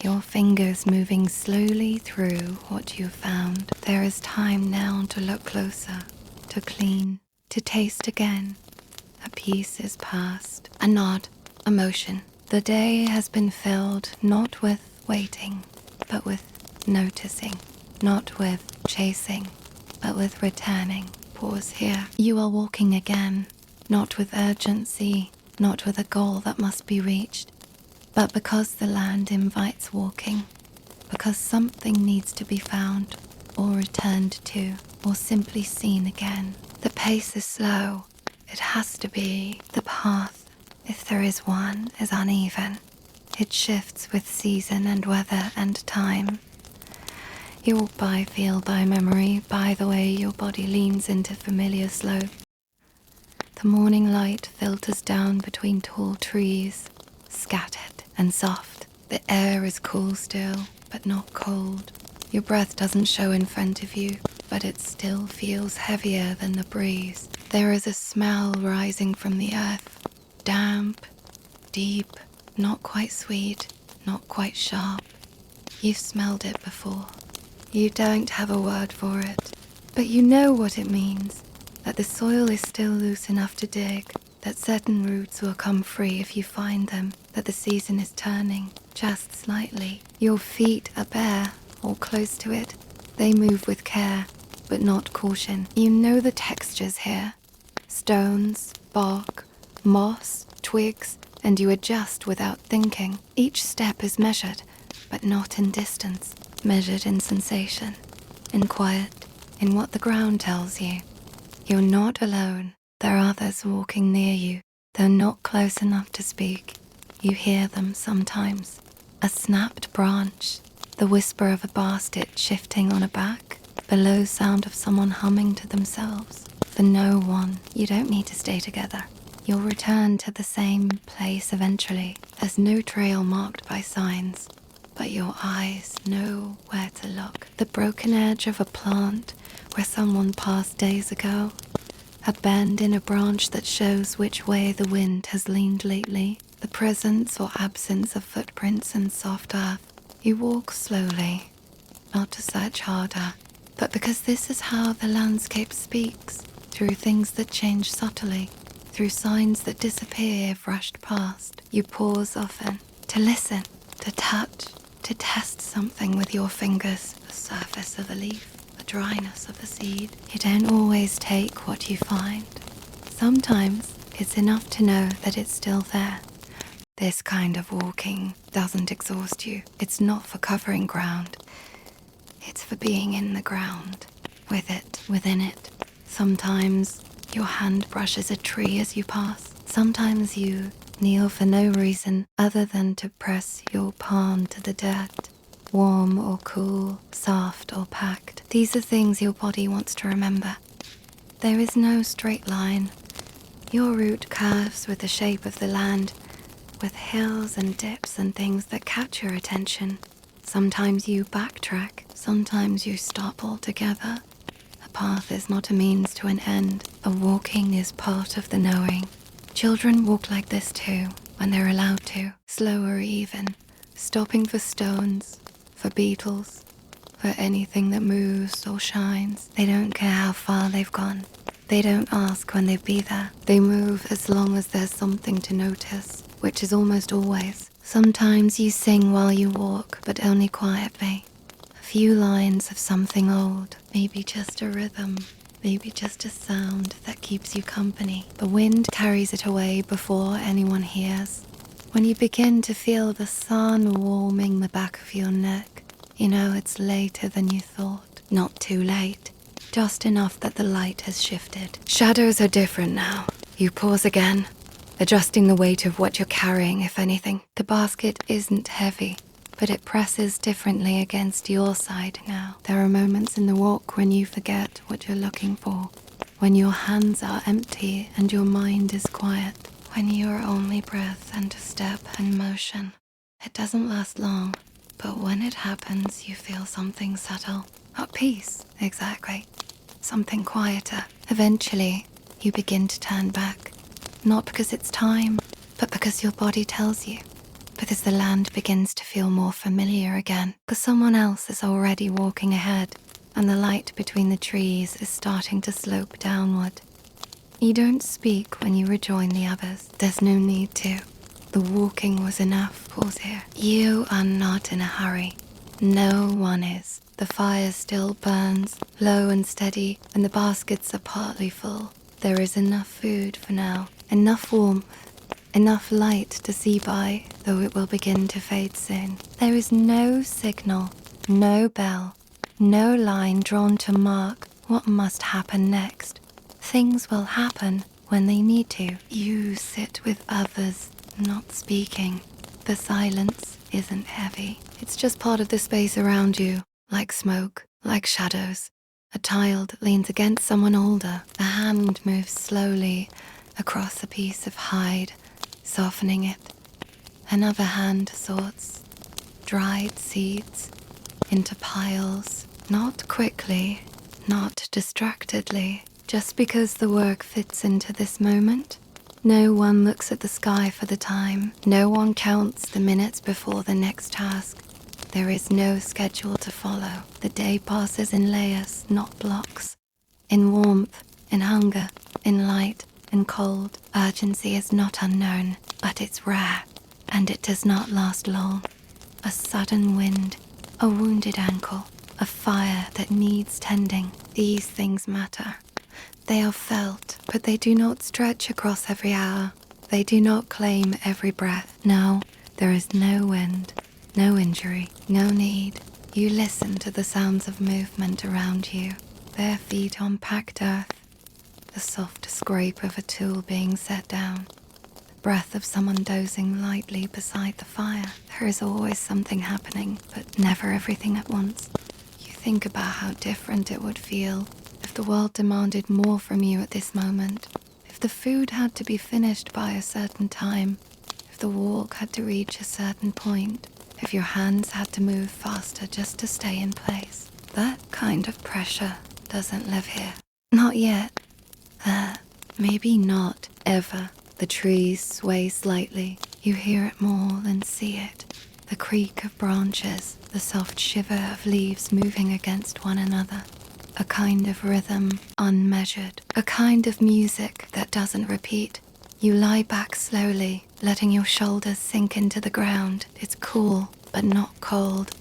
your fingers moving slowly through what you've found. There is time now to look closer, to clean, to taste again. A piece is past, a nod, a motion. The day has been filled not with waiting, but with noticing, not with chasing, but with returning. Pause here. You are walking again, not with urgency, not with a goal that must be reached, but because the land invites walking, because something needs to be found, or returned to, or simply seen again. The pace is slow. It has to be. The path, if there is one, is uneven. It shifts with season and weather and time. You walk by feel, by memory, by the way your body leans into familiar slope. The morning light filters down between tall trees, scattered and soft. The air is cool still, but not cold. Your breath doesn't show in front of you, but it still feels heavier than the breeze. There is a smell rising from the earth, damp, deep, not quite sweet, not quite sharp. You've smelled it before. You don't have a word for it, but you know what it means, that the soil is still loose enough to dig, that certain roots will come free if you find them, that the season is turning, just slightly. Your feet are bare, or close to it. They move with care, but not caution. You know the textures here. Stones, bark, moss, twigs, and you adjust without thinking. Each step is measured, but not in distance, measured in sensation, in quiet, in what the ground tells you. You're not alone. There are others walking near you, though not close enough to speak. You hear them sometimes. A snapped branch, the whisper of a basket shifting on a back, the low sound of someone humming to themselves. For no one, you don't need to stay together. You'll return to the same place eventually. There's no trail marked by signs, but your eyes know where to look. The broken edge of a plant where someone passed days ago. A bend in a branch that shows which way the wind has leaned lately. The presence or absence of footprints in soft earth. You walk slowly, not to search harder, but because this is how the landscape speaks, through things that change subtly, through signs that disappear if rushed past. You pause often, to listen, to touch, to test something with your fingers, the surface of a leaf, the dryness of a seed. You don't always take what you find. Sometimes it's enough to know that it's still there. This kind of walking doesn't exhaust you. It's not for covering ground. It's for being in the ground, with it, within it. Sometimes your hand brushes a tree as you pass. Sometimes you kneel for no reason other than to press your palm to the dirt. Warm or cool, soft or packed. These are things your body wants to remember. There is no straight line. Your route curves with the shape of the land, with hills and dips and things that catch your attention. Sometimes you backtrack, sometimes you stop altogether. A path is not a means to an end. A walking is part of the knowing. Children walk like this too, when they're allowed to, slower even, stopping for stones, for beetles, for anything that moves or shines. They don't care how far they've gone. They don't ask when they'll be there. They move as long as there's something to notice, which is almost always. Sometimes you sing while you walk, but only quietly. A few lines of something old, maybe just a rhythm, maybe just a sound that keeps you company. The wind carries it away before anyone hears. When you begin to feel the sun warming the back of your neck, you know it's later than you thought. Not too late, just enough that the light has shifted. Shadows are different now. You pause again, adjusting the weight of what you're carrying, if anything. The basket isn't heavy, but it presses differently against your side now. There are moments in the walk when you forget what you're looking for, when your hands are empty and your mind is quiet, when you're only breath and step and motion. It doesn't last long, but when it happens, you feel something subtle. Not peace, exactly. Something quieter. Eventually, you begin to turn back. Not because it's time, but because your body tells you. Because the land begins to feel more familiar again. Because someone else is already walking ahead, and the light between the trees is starting to slope downward. You don't speak when you rejoin the others. There's no need to. The walking was enough. Pause here. You are not in a hurry. No one is. The fire still burns, low and steady, and the baskets are partly full. There is enough food for now, enough warmth, enough light to see by, though it will begin to fade soon. There is no signal, no bell, no line drawn to mark what must happen next. Things will happen when they need to. You sit with others, not speaking. The silence isn't heavy. It's just part of the space around you, like smoke, like shadows. A child leans against someone older. A hand moves slowly across a piece of hide, softening it. Another hand sorts dried seeds into piles, not quickly, not distractedly, just because the work fits into this moment. No one looks at the sky for the time. No one counts the minutes before the next task. There is no schedule to follow. The day passes in layers, not blocks. In warmth, in hunger, in light, in cold. Urgency is not unknown, but it's rare, and it does not last long. A sudden wind, a wounded ankle, a fire that needs tending. These things matter. They are felt, but they do not stretch across every hour. They do not claim every breath. No, there is no wind, no injury, no need. You listen to the sounds of movement around you, bare feet on packed earth, the soft scrape of a tool being set down, the breath of someone dozing lightly beside the fire. There is always something happening, but never everything at once. You think about how different it would feel if the world demanded more from you at this moment, if the food had to be finished by a certain time, if the walk had to reach a certain point, if your hands had to move faster just to stay in place. That kind of pressure doesn't live here. Not yet. Maybe not ever. The trees sway slightly. You hear it more than see it. The creak of branches, the soft shiver of leaves moving against one another. A kind of rhythm, unmeasured. A kind of music that doesn't repeat. You lie back slowly, letting your shoulders sink into the ground. It's cool, but not cold.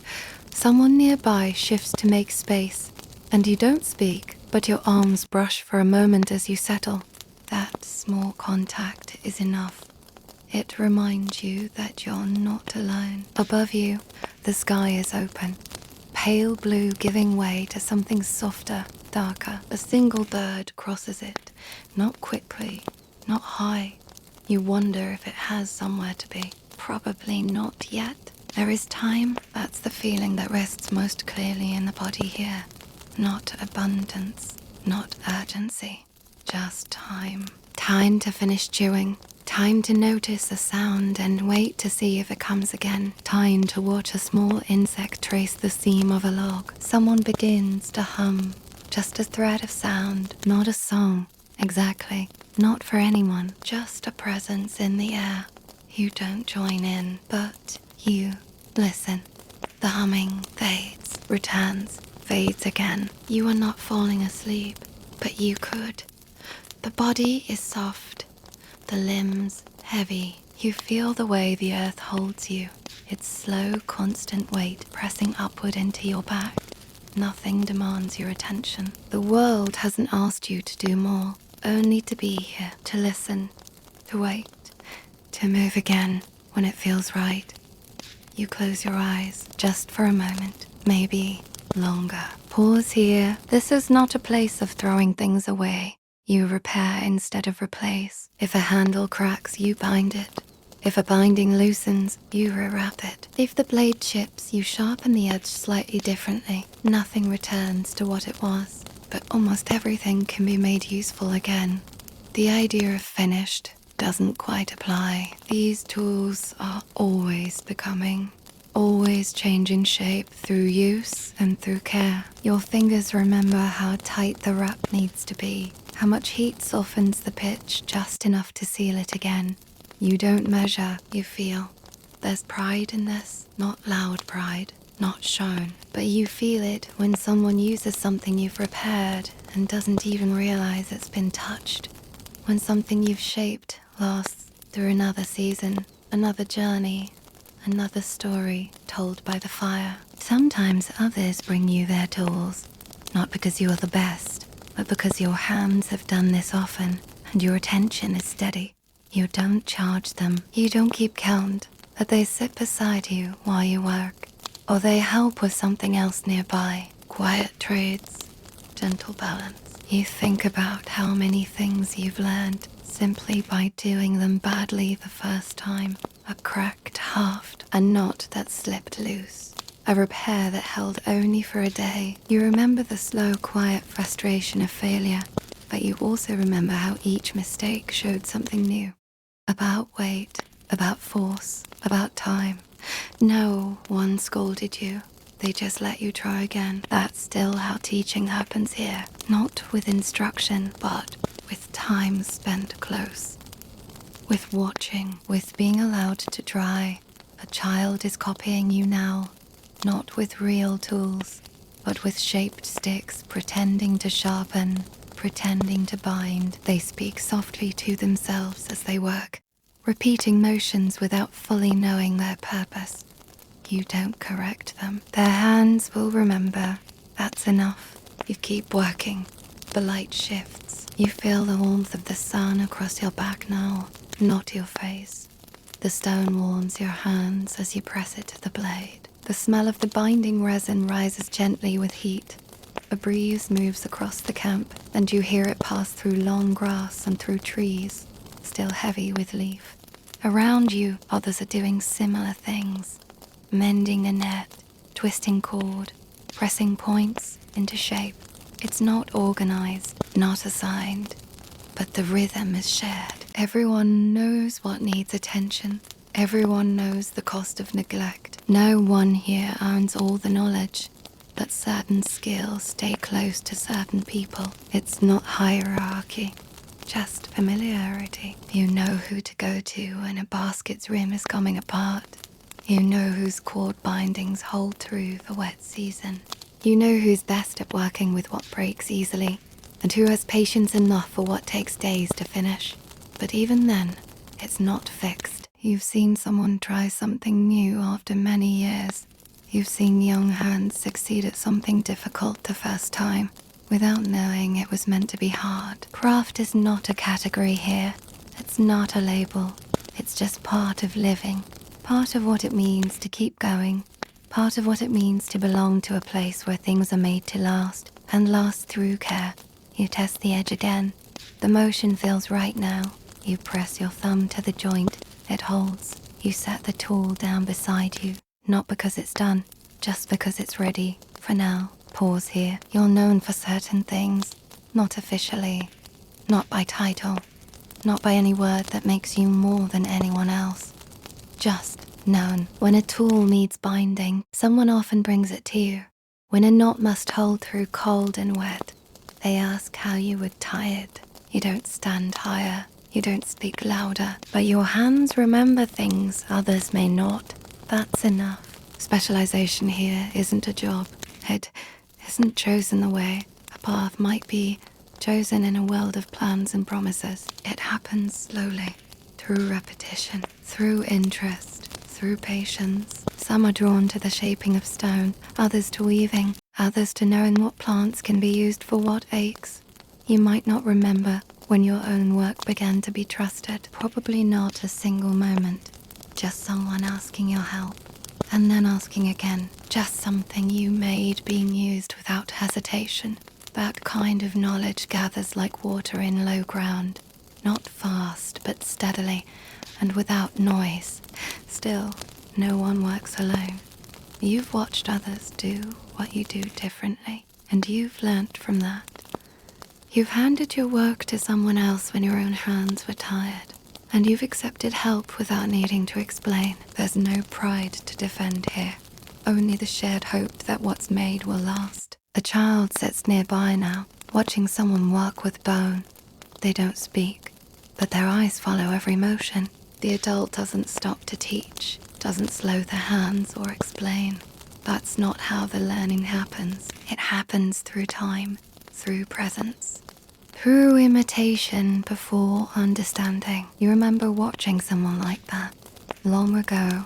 Someone nearby shifts to make space, and you don't speak, but your arms brush for a moment as you settle. That small contact is enough. It reminds you that you're not alone. Above you, the sky is open, pale blue giving way to something softer, darker. A single bird crosses it, not quickly, not high. You wonder if it has somewhere to be. Probably not yet. There is time. That's the feeling that rests most clearly in the body here. Not abundance, not urgency, just time. Time to finish chewing. Time to notice a sound and wait to see if it comes again. Time to watch a small insect trace the seam of a log. Someone begins to hum. Just a thread of sound, not a song. Exactly. Not for anyone. Just a presence in the air. You don't join in, but you listen. The humming fades, returns, fades again. You are not falling asleep, but you could. The body is soft, the limbs heavy. You feel the way the earth holds you, its slow, constant weight pressing upward into your back. Nothing demands your attention. The world hasn't asked you to do more, only to be here, to listen, to wait, to move again when it feels right. You close your eyes just for a moment, maybe longer. Pause here. This is not a place of throwing things away. You repair instead of replace. If a handle cracks, you bind it. If a binding loosens, you rewrap it. If the blade chips, you sharpen the edge slightly differently. Nothing returns to what it was, but almost everything can be made useful again. The idea of finished doesn't quite apply. These tools are always becoming, always changing shape through use and through care. Your fingers remember how tight the wrap needs to be, how much heat softens the pitch just enough to seal it again. You don't measure, you feel. There's pride in this, not loud pride, not shown, but you feel it when someone uses something you've repaired and doesn't even realize it's been touched. When something you've shaped lasts through another season, another journey, another story told by the fire. Sometimes others bring you their tools, not because you are the best, but because your hands have done this often and your attention is steady. You don't charge them, you don't keep count, but they sit beside you while you work, or they help with something else nearby. Quiet trades, gentle balance. You think about how many things you've learned simply by doing them badly the first time. A cracked haft, a knot that slipped loose, a repair that held only for a day. You remember the slow, quiet frustration of failure, but you also remember how each mistake showed something new. About weight, about force, about time. No one scolded you. They just let you try again. That's still how teaching happens here. Not with instruction, but with time spent close. With watching, with being allowed to try. A child is copying you now, not with real tools, but with shaped sticks, pretending to sharpen, pretending to bind. They speak softly to themselves as they work, repeating motions without fully knowing their purpose. You don't correct them. Their hands will remember. That's enough. You keep working. The light shifts. You feel the warmth of the sun across your back now, not your face. The stone warms your hands as you press it to the blade. The smell of the binding resin rises gently with heat. A breeze moves across the camp, and you hear it pass through long grass and through trees, still heavy with leaf. Around you, others are doing similar things. Mending a net, twisting cord, pressing points into shape. It's not organized, not assigned, but the rhythm is shared. Everyone knows what needs attention. Everyone knows the cost of neglect. No one here owns all the knowledge, but certain skills stay close to certain people. It's not hierarchy, just familiarity. You know who to go to when a basket's rim is coming apart. You know whose cord bindings hold through the wet season. You know who's best at working with what breaks easily, and who has patience enough for what takes days to finish. But even then, it's not fixed. You've seen someone try something new after many years. You've seen young hands succeed at something difficult the first time, without knowing it was meant to be hard. Craft is not a category here. It's not a label. It's just part of living. Part of what it means to keep going. Part of what it means to belong to a place where things are made to last, and last through care. You test the edge again. The motion feels right now. You press your thumb to the joint. It holds. You set the tool down beside you, not because it's done, just because it's ready. For now, pause here. You're known for certain things, not officially, not by title, not by any word that makes you more than anyone else. Just known. When a tool needs binding, someone often brings it to you. When a knot must hold through cold and wet, they ask how you would tie it. You don't stand higher. You don't speak louder, but your hands remember things others may not. That's enough. Specialization here isn't a job. It isn't chosen the way a path might be chosen in a world of plans and promises. It happens slowly, through repetition, through interest, through patience. Some are drawn to the shaping of stone, others to weaving, others to knowing what plants can be used for what aches. You might not remember when your own work began to be trusted. Probably not a single moment. Just someone asking your help, and then asking again. Just something you made being used without hesitation. That kind of knowledge gathers like water in low ground. Not fast, but steadily, and without noise. Still, no one works alone. You've watched others do what you do differently, and you've learnt from that. You've handed your work to someone else when your own hands were tired, and you've accepted help without needing to explain. There's no pride to defend here, only the shared hope that what's made will last. A child sits nearby now, watching someone work with bone. They don't speak, but their eyes follow every motion. The adult doesn't stop to teach, doesn't slow their hands or explain. That's not how the learning happens. It happens through time, through presence, through imitation before understanding. You remember watching someone like that long ago,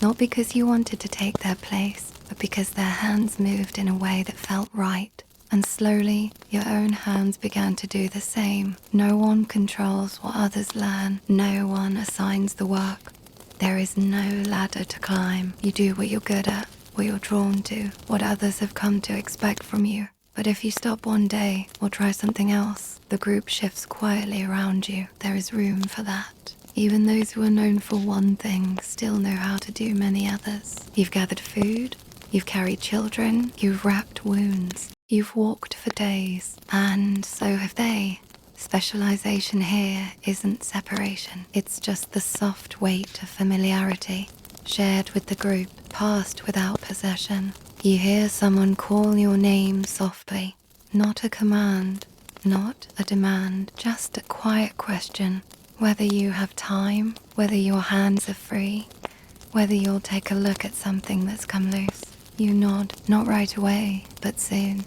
not because you wanted to take their place, but because their hands moved in a way that felt right. And slowly, your own hands began to do the same. No one controls what others learn. No one assigns the work. There is no ladder to climb. You do what you're good at, what you're drawn to, what others have come to expect from you. But if you stop one day or try something else, the group shifts quietly around you. There is room for that. Even those who are known for one thing still know how to do many others. You've gathered food, you've carried children, you've wrapped wounds, you've walked for days, and so have they. Specialization here isn't separation. It's just the soft weight of familiarity, shared with the group, passed without possession. You hear someone call your name softly, not a command, not a demand, just a quiet question. Whether you have time, whether your hands are free, whether you'll take a look at something that's come loose. You nod, not right away, but soon.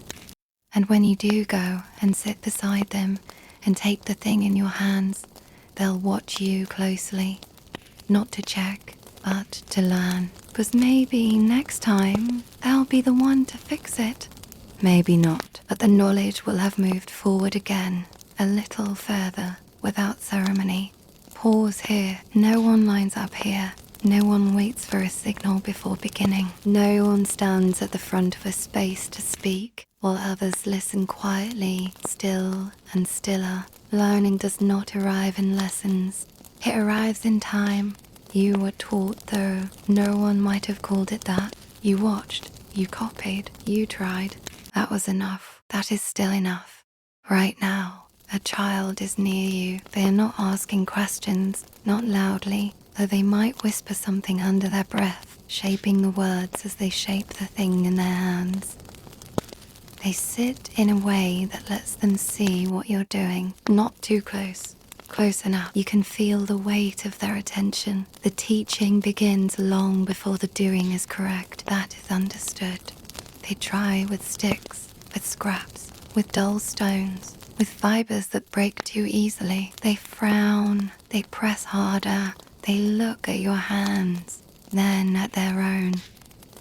And when you do go and sit beside them and take the thing in your hands, they'll watch you closely, not to check, but to learn. Because maybe next time they'll be the one to fix it. Maybe not, but the knowledge will have moved forward again, a little further, without ceremony. Pause here. No one lines up here. No one waits for a signal before beginning. No one stands at the front of a space to speak, while others listen quietly, still and stiller. Learning does not arrive in lessons. It arrives in time. You were taught, though no one might have called it that. You watched, you copied, you tried. That was enough. That is still enough. Right now, a child is near you. They are not asking questions, not loudly, though they might whisper something under their breath, shaping the words as they shape the thing in their hands. They sit in a way that lets them see what you're doing, not too close. Close enough. You can feel the weight of their attention. The teaching begins long before the doing is correct. That is understood. They try with sticks, with scraps, with dull stones, with fibers that break too easily. They frown, they press harder, they look at your hands, then at their own.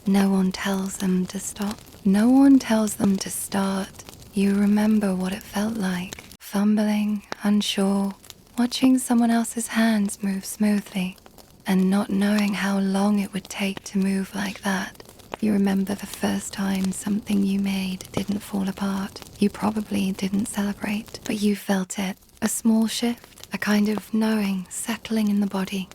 No one tells them to stop. No one tells them to start. You remember what it felt like, fumbling, unsure, watching someone else's hands move smoothly, and not knowing how long it would take to move like that. You remember the first time something you made didn't fall apart. You probably didn't celebrate, but you felt it. A small shift, a kind of knowing settling in the body.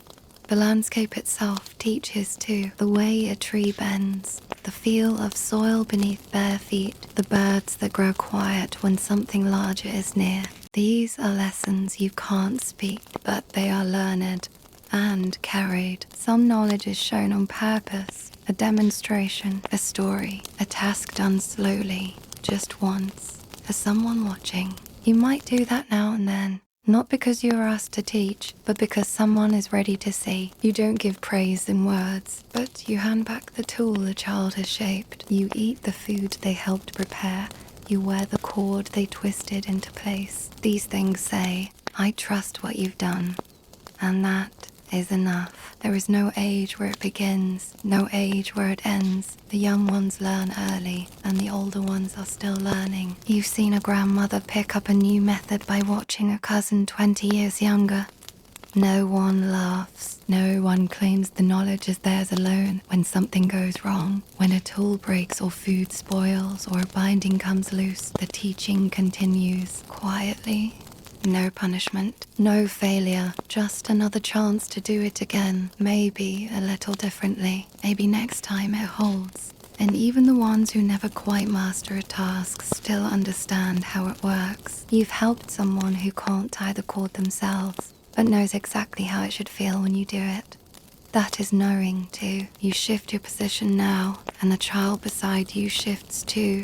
The landscape itself teaches too, the way a tree bends, the feel of soil beneath bare feet, the birds that grow quiet when something larger is near. These are lessons you can't speak, but they are learned and carried. Some knowledge is shown on purpose, a demonstration, a story, a task done slowly, just once, for someone watching. You might do that now and then. Not because you are asked to teach, but because someone is ready to see. You don't give praise in words, but you hand back the tool the child has shaped. You eat the food they helped prepare. You wear the cord they twisted into place. These things say, I trust what you've done. And that is enough. There is no age where it begins, no age where it ends. The young ones learn early, and the older ones are still learning. You've seen a grandmother pick up a new method by watching a cousin 20 years younger. No one laughs. No one claims the knowledge is theirs alone when something goes wrong. When a tool breaks or food spoils or a binding comes loose, the teaching continues quietly. No punishment, no failure, just another chance to do it again, maybe a little differently, maybe next time it holds. And even the ones who never quite master a task still understand how it works. You've helped someone who can't tie the cord themselves, but knows exactly how it should feel when you do it. That is knowing too. You shift your position now, and the child beside you shifts too.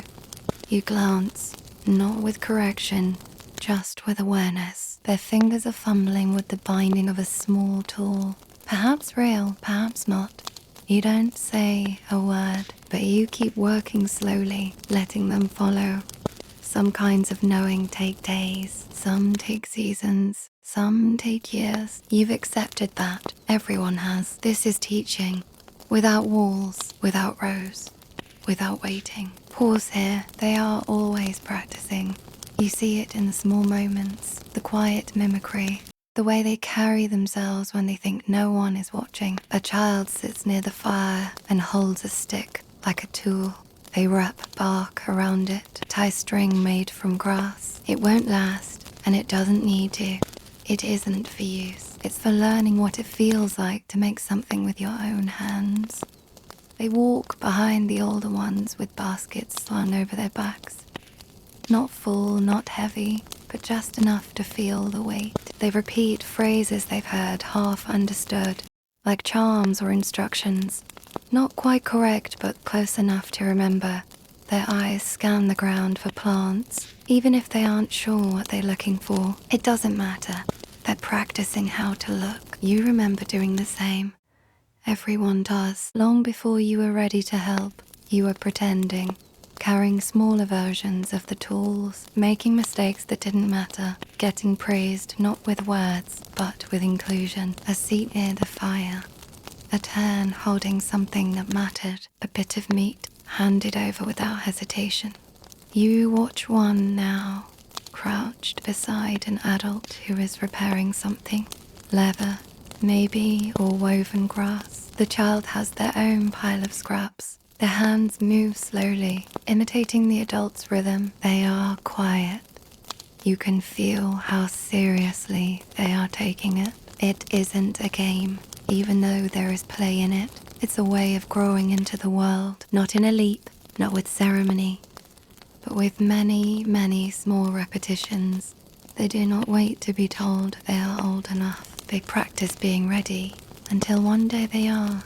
You glance, not with correction, just with awareness. Their fingers are fumbling with the binding of a small tool. Perhaps real, perhaps not. You don't say a word, but you keep working slowly, letting them follow. Some kinds of knowing take days, some take seasons, some take years. You've accepted that. Everyone has. This is teaching. Without walls, without rows, without waiting. Pause here. They are always practicing. You see it in the small moments, the quiet mimicry, the way they carry themselves when they think no one is watching. A child sits near the fire and holds a stick like a tool. They wrap bark around it, tie string made from grass. It won't last, and it doesn't need to. It isn't for use. It's for learning what it feels like to make something with your own hands. They walk behind the older ones with baskets slung over their backs. Not full, not heavy, but just enough to feel the weight. They repeat phrases they've heard half understood, like charms or instructions. Not quite correct, but close enough to remember. Their eyes scan the ground for plants, even if they aren't sure what they're looking for. It doesn't matter. They're practicing how to look. You remember doing the same. Everyone does. Long before you were ready to help, you were pretending. Carrying smaller versions of the tools, making mistakes that didn't matter, getting praised not with words, but with inclusion. A seat near the fire, a turn holding something that mattered, a bit of meat handed over without hesitation. You watch one now, crouched beside an adult who is repairing something. Leather, maybe, or woven grass. The child has their own pile of scraps. Their hands move slowly, imitating the adult's rhythm. They are quiet. You can feel how seriously they are taking it. It isn't a game, even though there is play in it. It's a way of growing into the world, not in a leap, not with ceremony, but with many, many small repetitions. They do not wait to be told they are old enough. They practice being ready until one day they are.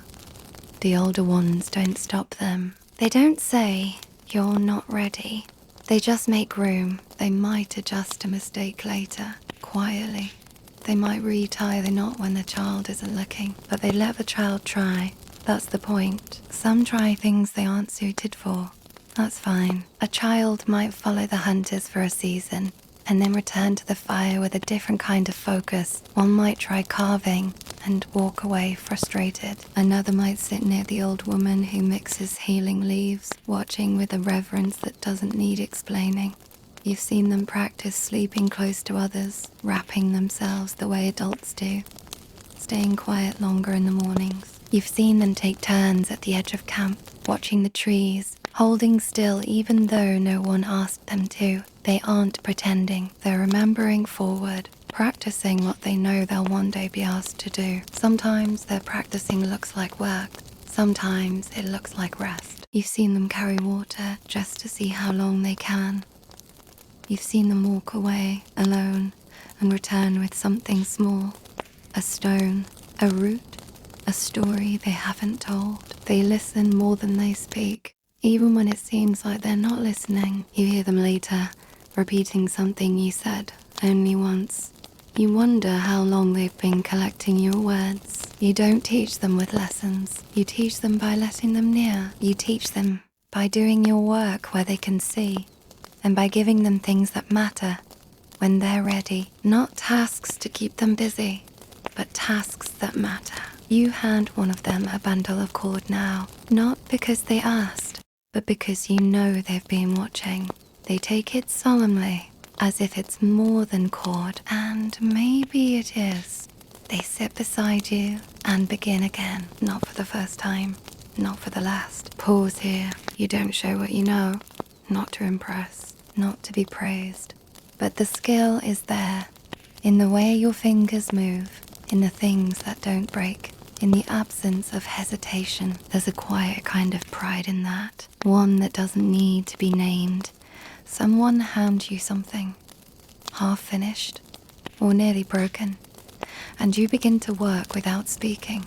The older ones don't stop them. They don't say, "You're not ready." They just make room. They might adjust a mistake later, quietly. They might retie the knot when the child isn't looking, but they let the child try. That's the point. Some try things they aren't suited for. That's fine. A child might follow the hunters for a season and then return to the fire with a different kind of focus. One might try carving and walk away frustrated. Another might sit near the old woman who mixes healing leaves, watching with a reverence that doesn't need explaining. You've seen them practice sleeping close to others, wrapping themselves the way adults do, staying quiet longer in the mornings. You've seen them take turns at the edge of camp, watching the trees, holding still even though no one asked them to. They aren't pretending. They're remembering forward, practicing what they know they'll one day be asked to do. Sometimes their practicing looks like work. Sometimes it looks like rest. You've seen them carry water just to see how long they can. You've seen them walk away alone and return with something small, a stone, a root, a story they haven't told. They listen more than they speak. Even when it seems like they're not listening, you hear them later, repeating something you said only once. You wonder how long they've been collecting your words. You don't teach them with lessons. You teach them by letting them near. You teach them by doing your work where they can see, and by giving them things that matter when they're ready. Not tasks to keep them busy, but tasks that matter. You hand one of them a bundle of cord now, not because they asked, but because you know they've been watching. They take it solemnly, as if it's more than cord, and maybe it is. They sit beside you and begin again, not for the first time, not for the last. Pause here. You don't show what you know, not to impress, not to be praised. But the skill is there, in the way your fingers move, in the things that don't break. In the absence of hesitation, there's a quiet kind of pride in that, one that doesn't need to be named. Someone hands you something, half finished or nearly broken, and you begin to work without speaking.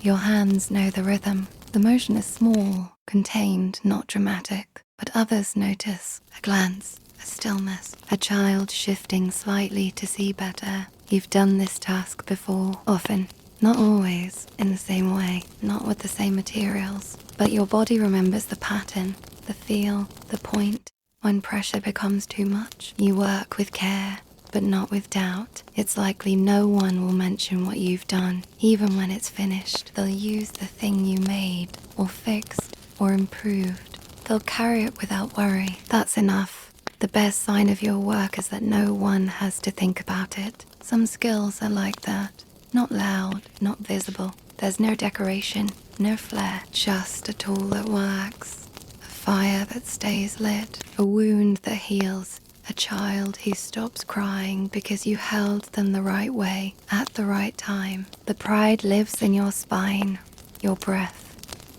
Your hands know the rhythm. The motion is small, contained, not dramatic, but others notice a glance, a stillness, a child shifting slightly to see better. You've done this task before, often. Not always in the same way, not with the same materials, but your body remembers the pattern, the feel, the point. When pressure becomes too much, you work with care, but not with doubt. It's likely no one will mention what you've done, even when it's finished. They'll use the thing you made, or fixed, or improved. They'll carry it without worry. That's enough. The best sign of your work is that no one has to think about it. Some skills are like that. Not loud, not visible. There's no decoration, no flair, just a tool that works. A fire that stays lit, a wound that heals, a child who stops crying because you held them the right way, at the right time. The pride lives in your spine, your breath,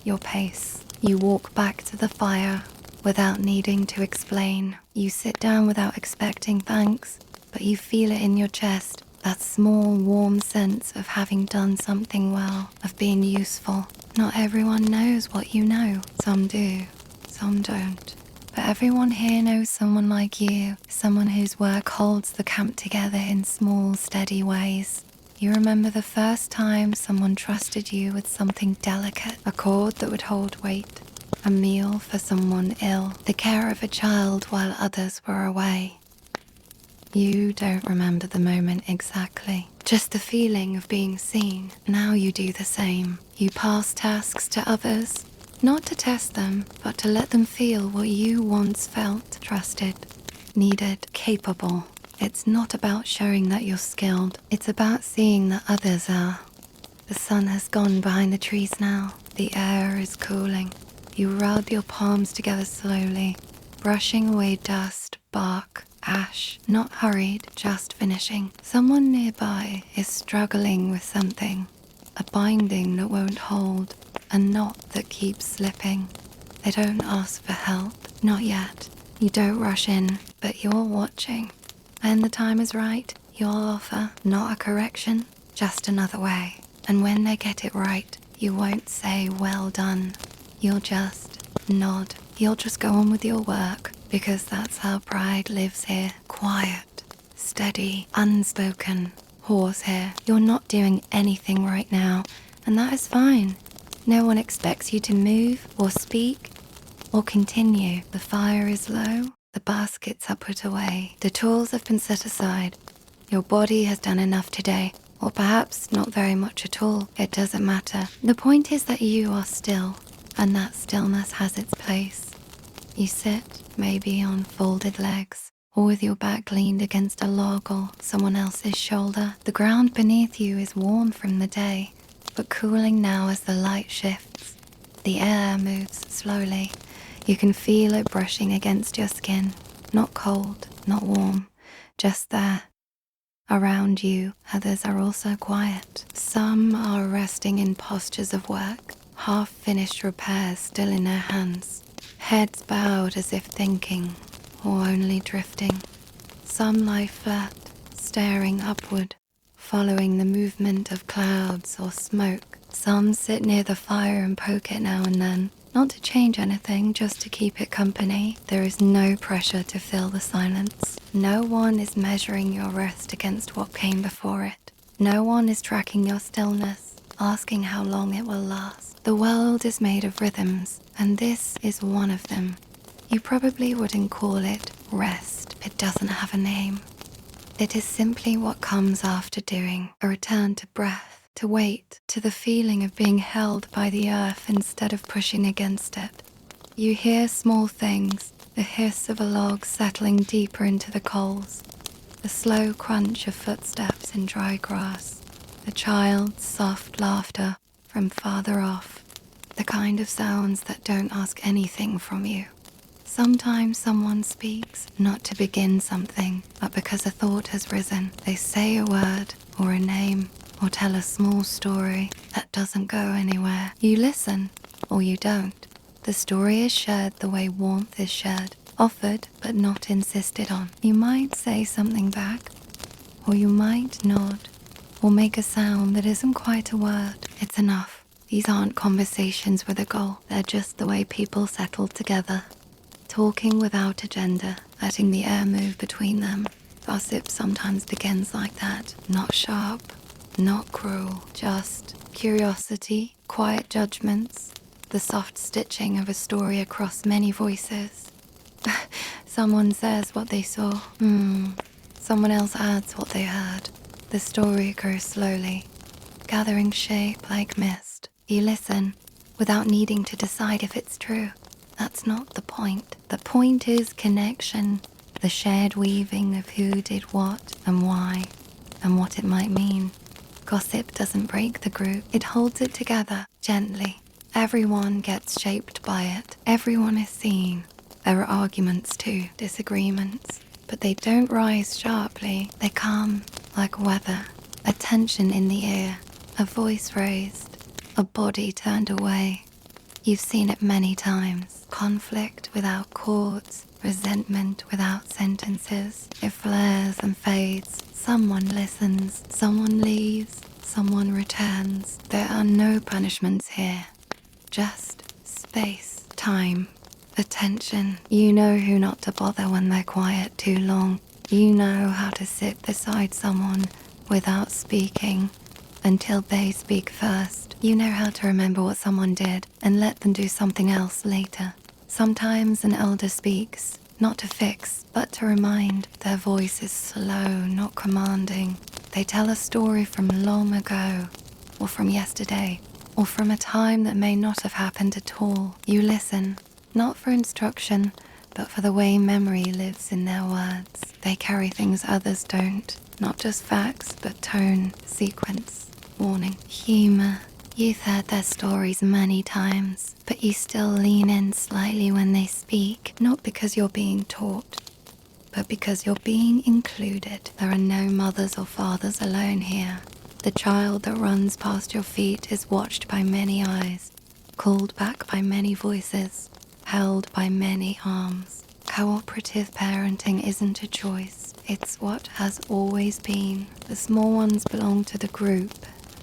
your pace. You walk back to the fire without needing to explain. You sit down without expecting thanks, but you feel it in your chest. That small, warm sense of having done something well, of being useful. Not everyone knows what you know. Some do, some don't. But everyone here knows someone like you, someone whose work holds the camp together in small, steady ways. You remember the first time someone trusted you with something delicate, a cord that would hold weight, a meal for someone ill, the care of a child while others were away. You don't remember the moment exactly, just the feeling of being seen. Now you do the same. You pass tasks to others, not to test them, but to let them feel what you once felt, trusted. needed, capable. It's not about showing that you're skilled. It's about seeing that others are. The sun has gone behind the trees now. The air is cooling. You rub your palms together slowly, brushing away dust, bark, ash, not hurried, just finishing. Someone nearby is struggling with something, a binding that won't hold, a knot that keeps slipping. They don't ask for help, not yet. You don't rush in, but you're watching. When the time is right, you'll offer not a correction, just another way. And when they get it right, you won't say well done. You'll just nod. You'll just go on with your work, because that's how pride lives here. Quiet, steady, unspoken. Horse here. You're not doing anything right now, and that is fine. No one expects you to move or speak or continue. The fire is low. The baskets are put away. The tools have been set aside. Your body has done enough today, or perhaps not very much at all. It doesn't matter. The point is that you are still, and that stillness has its place. You sit, maybe on folded legs, or with your back leaned against a log or someone else's shoulder. The ground beneath you is warm from the day, but cooling now as the light shifts. The air moves slowly. You can feel it brushing against your skin. Not cold, not warm, just there. Around you, others are also quiet. Some are resting in postures of work, half-finished repairs still in their hands, heads bowed as if thinking, or only drifting. Some lie flat, staring upward, following the movement of clouds or smoke. Some sit near the fire and poke it now and then, not to change anything, just to keep it company. There is no pressure to fill the silence. No one is measuring your rest against what came before it. No one is tracking your stillness, asking how long it will last. The world is made of rhythms, and this is one of them. You probably wouldn't call it rest. It doesn't have a name. It is simply what comes after doing, a return to breath, to wait, to the feeling of being held by the earth instead of pushing against it. You hear small things, the hiss of a log settling deeper into the coals, the slow crunch of footsteps in dry grass, the child's soft laughter from farther off, the kind of sounds that don't ask anything from you. Sometimes someone speaks, not to begin something, but because a thought has risen. They say a word or a name, or tell a small story that doesn't go anywhere. You listen, or you don't. The story is shared the way warmth is shared, offered but not insisted on. You might say something back, or you might nod, or make a sound that isn't quite a word. It's enough. These aren't conversations with a goal. They're just the way people settle together, talking without agenda, letting the air move between them. Gossip sometimes begins like that, not sharp, not cruel, just curiosity, quiet judgments, the soft stitching of a story across many voices. Someone says what they saw. Someone else adds what they heard. The story grows slowly, gathering shape like mist. You listen without needing to decide if it's true. That's not the point. The point is connection, the shared weaving of who did what and why, and what it might mean. Gossip doesn't break the group. It holds it together, gently. Everyone gets shaped by it. Everyone is seen. There are arguments too, disagreements, but they don't rise sharply. They come like weather, a tension in the ear, a voice raised, a body turned away. You've seen it many times. Conflict without chords, resentment without sentences. It flares and fades. Someone listens, someone leaves, someone returns. There are no punishments here. Just space, time, attention. You know who not to bother when they're quiet too long. You know how to sit beside someone without speaking until they speak first. You know how to remember what someone did and let them do something else later. Sometimes an elder speaks, not to fix, but to remind. Their voice is slow, not commanding. They tell a story from long ago, or from yesterday, or from a time that may not have happened at all. You listen, not for instruction, but for the way memory lives in their words. They carry things others don't, not just facts, but tone, sequence, warning, humor. You've heard their stories many times, but you still lean in slightly when they speak, not because you're being taught, but because you're being included. There are no mothers or fathers alone here. The child that runs past your feet is watched by many eyes, called back by many voices, held by many arms. Cooperative parenting isn't a choice, it's what has always been. The small ones belong to the group,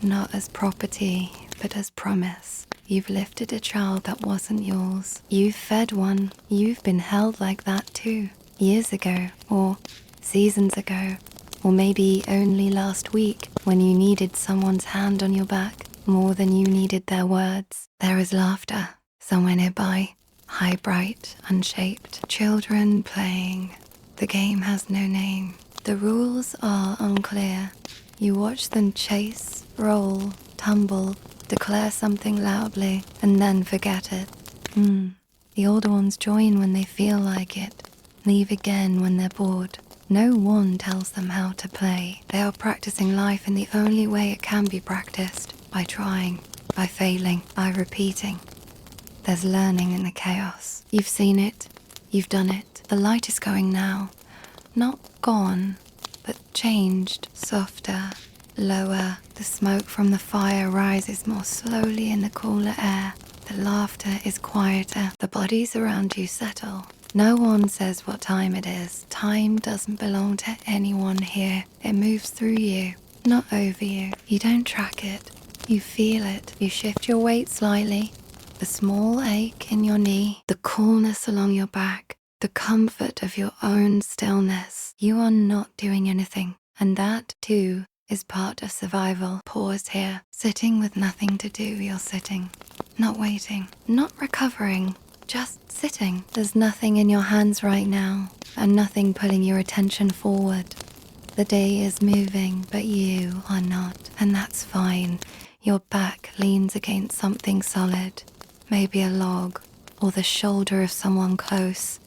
not as property, but as promise. You've lifted a child that wasn't yours. You've fed one. You've been held like that too. Years ago, or seasons ago, or maybe only last week when you needed someone's hand on your back more than you needed their words. There is laughter somewhere nearby, high, bright, unshaped. Children playing. The game has no name. The rules are unclear. You watch them chase, roll, tumble, declare something loudly, and then forget it. The older ones join when they feel like it, leave again when they're bored. No one tells them how to play. They are practicing life in the only way it can be practiced, by trying, by failing, by repeating. There's learning in the chaos. You've seen it, you've done it. The light is going now, not gone, but changed, softer, lower. The smoke from the fire rises more slowly in the cooler air. The laughter is quieter. The bodies around you settle. No one says what time it is. Time doesn't belong to anyone here. It moves through you, not over you. You don't track it. You feel it. You shift your weight slightly. The small ache in your knee, the coolness along your back, the comfort of your own stillness. You are not doing anything, and that, too, is part of survival. Pause here. Sitting with nothing to do, you're sitting. Not waiting, not recovering, just sitting. There's nothing in your hands right now, and nothing pulling your attention forward. The day is moving, but you are not, and that's fine. Your back leans against something solid. Maybe a log, or the shoulder of someone close,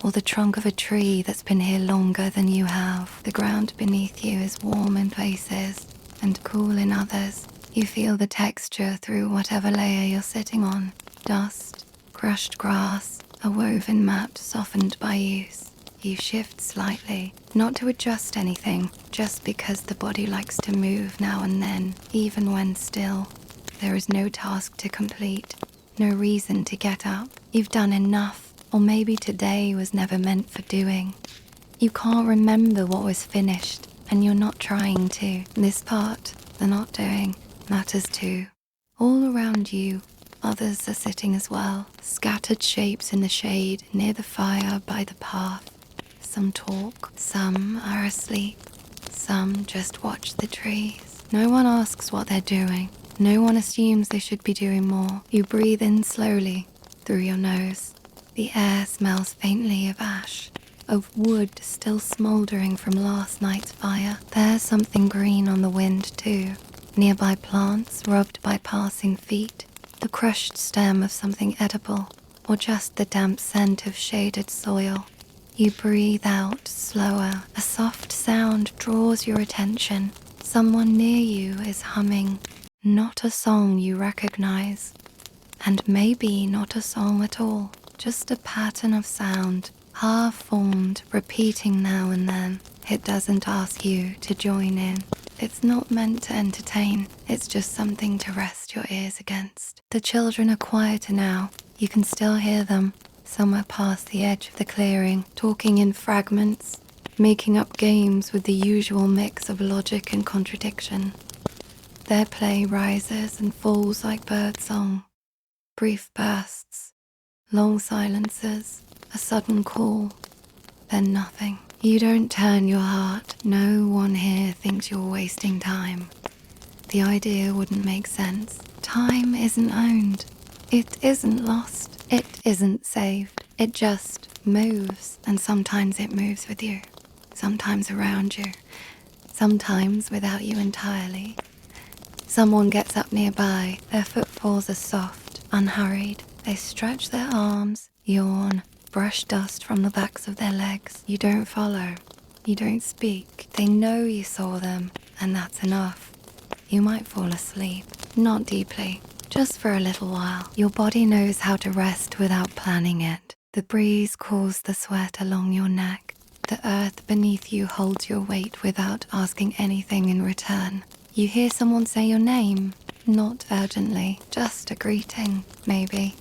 or the trunk of a tree that's been here longer than you have. The ground beneath you is warm in places and cool in others. You feel the texture through whatever layer you're sitting on. Dust, crushed grass, a woven mat softened by use. You shift slightly, not to adjust anything, just because the body likes to move now and then, even when still. There is no task to complete. No reason to get up. You've done enough, or maybe today was never meant for doing. You can't remember what was finished, and you're not trying to. This part, the not doing, matters too. All around you, others are sitting as well, scattered shapes in the shade near the fire by the path. Some talk, some are asleep, some just watch the trees. No one asks what they're doing. No one assumes they should be doing more. You breathe in slowly through your nose. The air smells faintly of ash, of wood still smoldering from last night's fire. There's something green on the wind too. Nearby plants rubbed by passing feet. The crushed stem of something edible, or just the damp scent of shaded soil. You breathe out slower. A soft sound draws your attention. Someone near you is humming. Not a song you recognize, and maybe not a song at all, just a pattern of sound, half-formed, repeating now and then. It doesn't ask you to join in. It's not meant to entertain, it's just something to rest your ears against. The children are quieter now. You can still hear them, somewhere past the edge of the clearing, talking in fragments, making up games with the usual mix of logic and contradiction. Their play rises and falls like birdsong. Brief bursts, long silences, a sudden call, then nothing. You don't turn your heart. No one here thinks you're wasting time. The idea wouldn't make sense. Time isn't owned. It isn't lost. It isn't saved. It just moves, and sometimes it moves with you. Sometimes around you. Sometimes without you entirely. Someone gets up nearby. Their footfalls are soft, unhurried. They stretch their arms, yawn, brush dust from the backs of their legs. You don't follow. You don't speak. They know you saw them, and that's enough. You might fall asleep. Not deeply. Just for a little while. Your body knows how to rest without planning it. The breeze cools the sweat along your neck. The earth beneath you holds your weight without asking anything in return. You hear someone say your name, not urgently, just a greeting, maybe,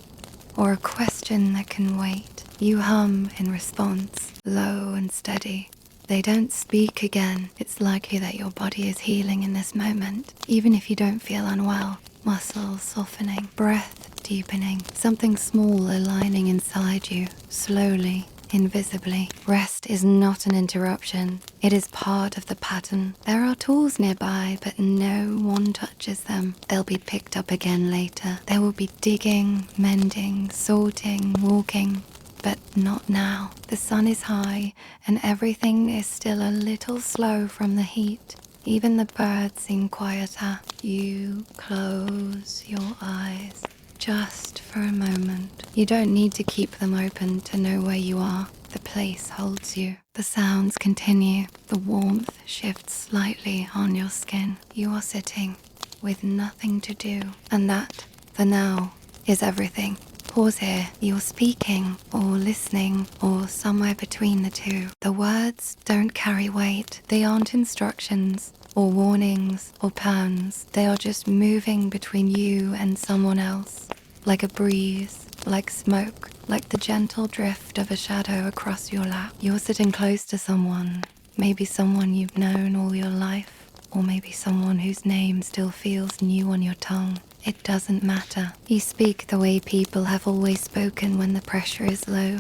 or a question that can wait. You hum in response, low and steady. They don't speak again. It's likely that your body is healing in this moment, even if you don't feel unwell. Muscles softening, breath deepening, something small aligning inside you, slowly, invisibly. Rest is not an interruption. It is part of the pattern. There are tools nearby, but no one touches them. They'll be picked up again later. There will be digging, mending, sorting, walking. But not now. The sun is high, and everything is still a little slow from the heat. Even the birds seem quieter. You close your eyes just for a moment. You don't need to keep them open to know where you are. The place holds you. The sounds continue. The warmth shifts slightly on your skin. You are sitting with nothing to do. And that, for now, is everything. Pause here. You're speaking or listening or somewhere between the two. The words don't carry weight. They aren't instructions or warnings or plans. They are just moving between you and someone else. Like a breeze, like smoke, like the gentle drift of a shadow across your lap. You're sitting close to someone. Maybe someone you've known all your life. Or maybe someone whose name still feels new on your tongue. It doesn't matter. You speak the way people have always spoken when the pressure is low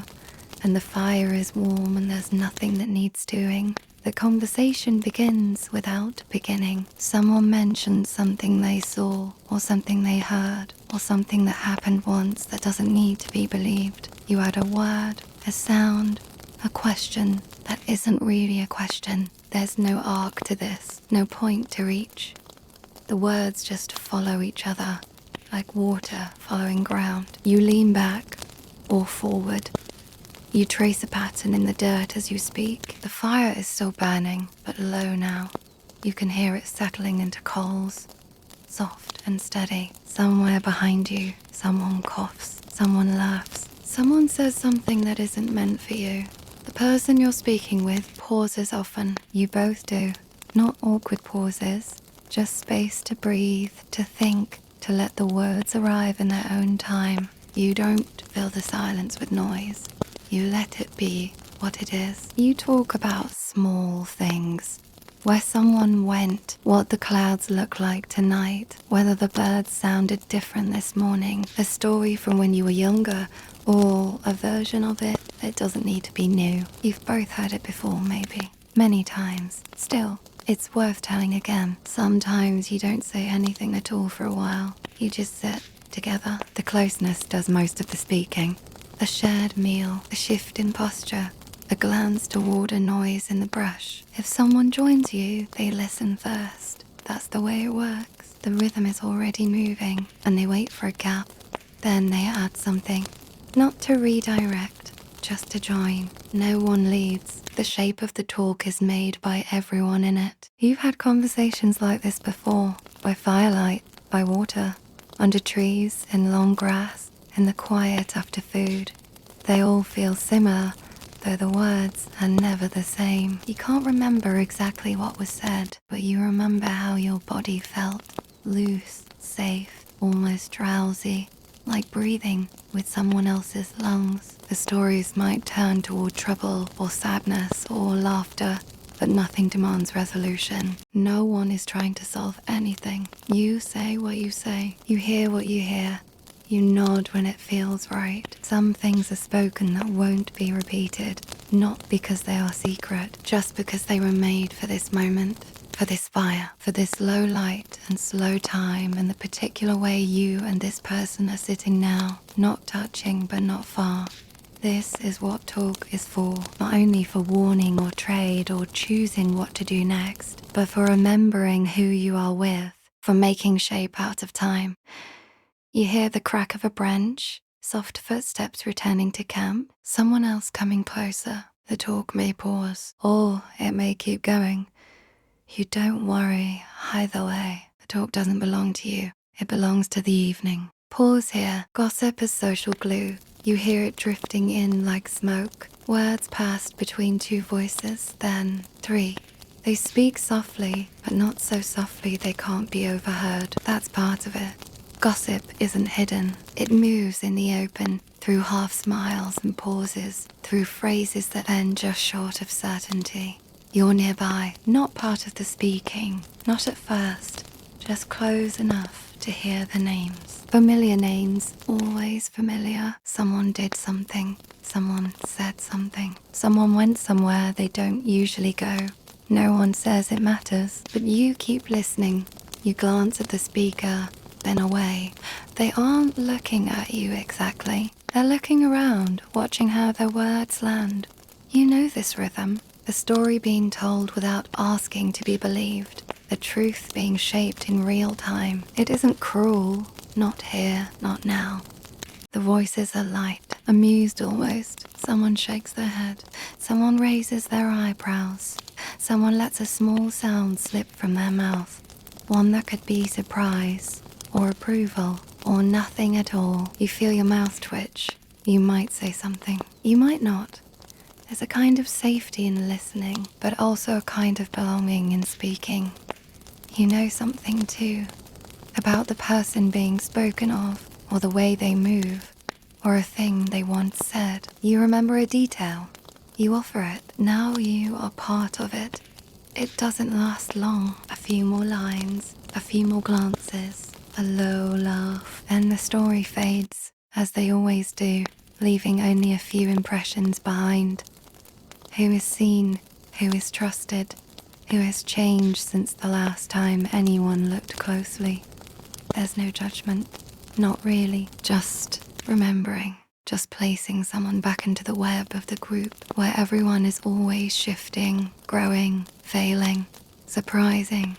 and the fire is warm and there's nothing that needs doing. The conversation begins without beginning. Someone mentions something they saw or something they heard or something that happened once that doesn't need to be believed. You add a word, a sound, a question that isn't really a question. There's no arc to this, no point to reach. The words just follow each other, like water following ground. You lean back or forward. You trace a pattern in the dirt as you speak. The fire is still burning, but low now. You can hear it settling into coals, soft and steady. Somewhere behind you, someone coughs, someone laughs. Someone says something that isn't meant for you. The person you're speaking with pauses often. You both do. Not awkward pauses. Just space to breathe, to think, to let the words arrive in their own time. You don't fill the silence with noise. You let it be what it is. You talk about small things. Where someone went, what the clouds look like tonight, whether the birds sounded different this morning, a story from when you were younger, or a version of it that doesn't need to be new. You've both heard it before, maybe. Many times. Still, it's worth telling again. Sometimes you don't say anything at all for a while. You just sit together. The closeness does most of the speaking. A shared meal, a shift in posture, a glance toward a noise in the brush. If someone joins you, they listen first. That's the way it works. The rhythm is already moving, and they wait for a gap. Then they add something. Not to redirect, just to join. No one leads. The shape of the talk is made by everyone in it. You've had conversations like this before, by firelight, by water, under trees, in long grass, in the quiet after food. They all feel similar, though the words are never the same. You can't remember exactly what was said, but you remember how your body felt. Loose, safe, almost drowsy, like breathing with someone else's lungs. The stories might turn toward trouble or sadness or laughter, but nothing demands resolution. No one is trying to solve anything. You say what you say. You hear what you hear. You nod when it feels right. Some things are spoken that won't be repeated, not because they are secret, just because they were made for this moment, for this fire, for this low light and slow time and the particular way you and this person are sitting now, not touching but not far. This is what talk is for, not only for warning or trade or choosing what to do next, but for remembering who you are with, for making shape out of time. You hear the crack of a branch, Soft footsteps returning to camp, someone else coming closer. The talk may pause, or it may keep going. You don't worry, either way. The talk doesn't belong to you. It belongs to the evening. Pause here. Gossip is social glue. You hear it drifting in like smoke. Words passed between two voices, then three. They speak softly, but not so softly they can't be overheard. That's part of it. Gossip isn't hidden. It moves in the open, through half smiles and pauses, through phrases that end just short of certainty. You're nearby, not part of the speaking, not at first, just close enough to hear the names. Familiar names, always familiar. Someone did something, someone said something, someone went somewhere they don't usually go. No one says it matters, but you keep listening. You glance at the speaker, then away. They aren't looking at you exactly. They're looking around, watching how their words land. You know this rhythm, the story being told without asking to be believed, the truth being shaped in real time. It isn't cruel, not here, not now. The voices are light, amused almost. Someone shakes their head, someone raises their eyebrows, someone lets a small sound slip from their mouth, one that could be surprise, or approval, or nothing at all. You feel your mouth twitch. You might say something. You might not. There's a kind of safety in listening, but also a kind of belonging in speaking. You know something too, about the person being spoken of, or the way they move, or a thing they once said. You remember a detail. You offer it. Now you are part of it. It doesn't last long. A few more lines, a few more glances, a low laugh, then the story fades, as they always do, leaving only a few impressions behind. Who is seen? Who is trusted? Who has changed since the last time anyone looked closely? There's no judgment. Not really. Just remembering. Just placing someone back into the web of the group where everyone is always shifting, growing, failing, surprising,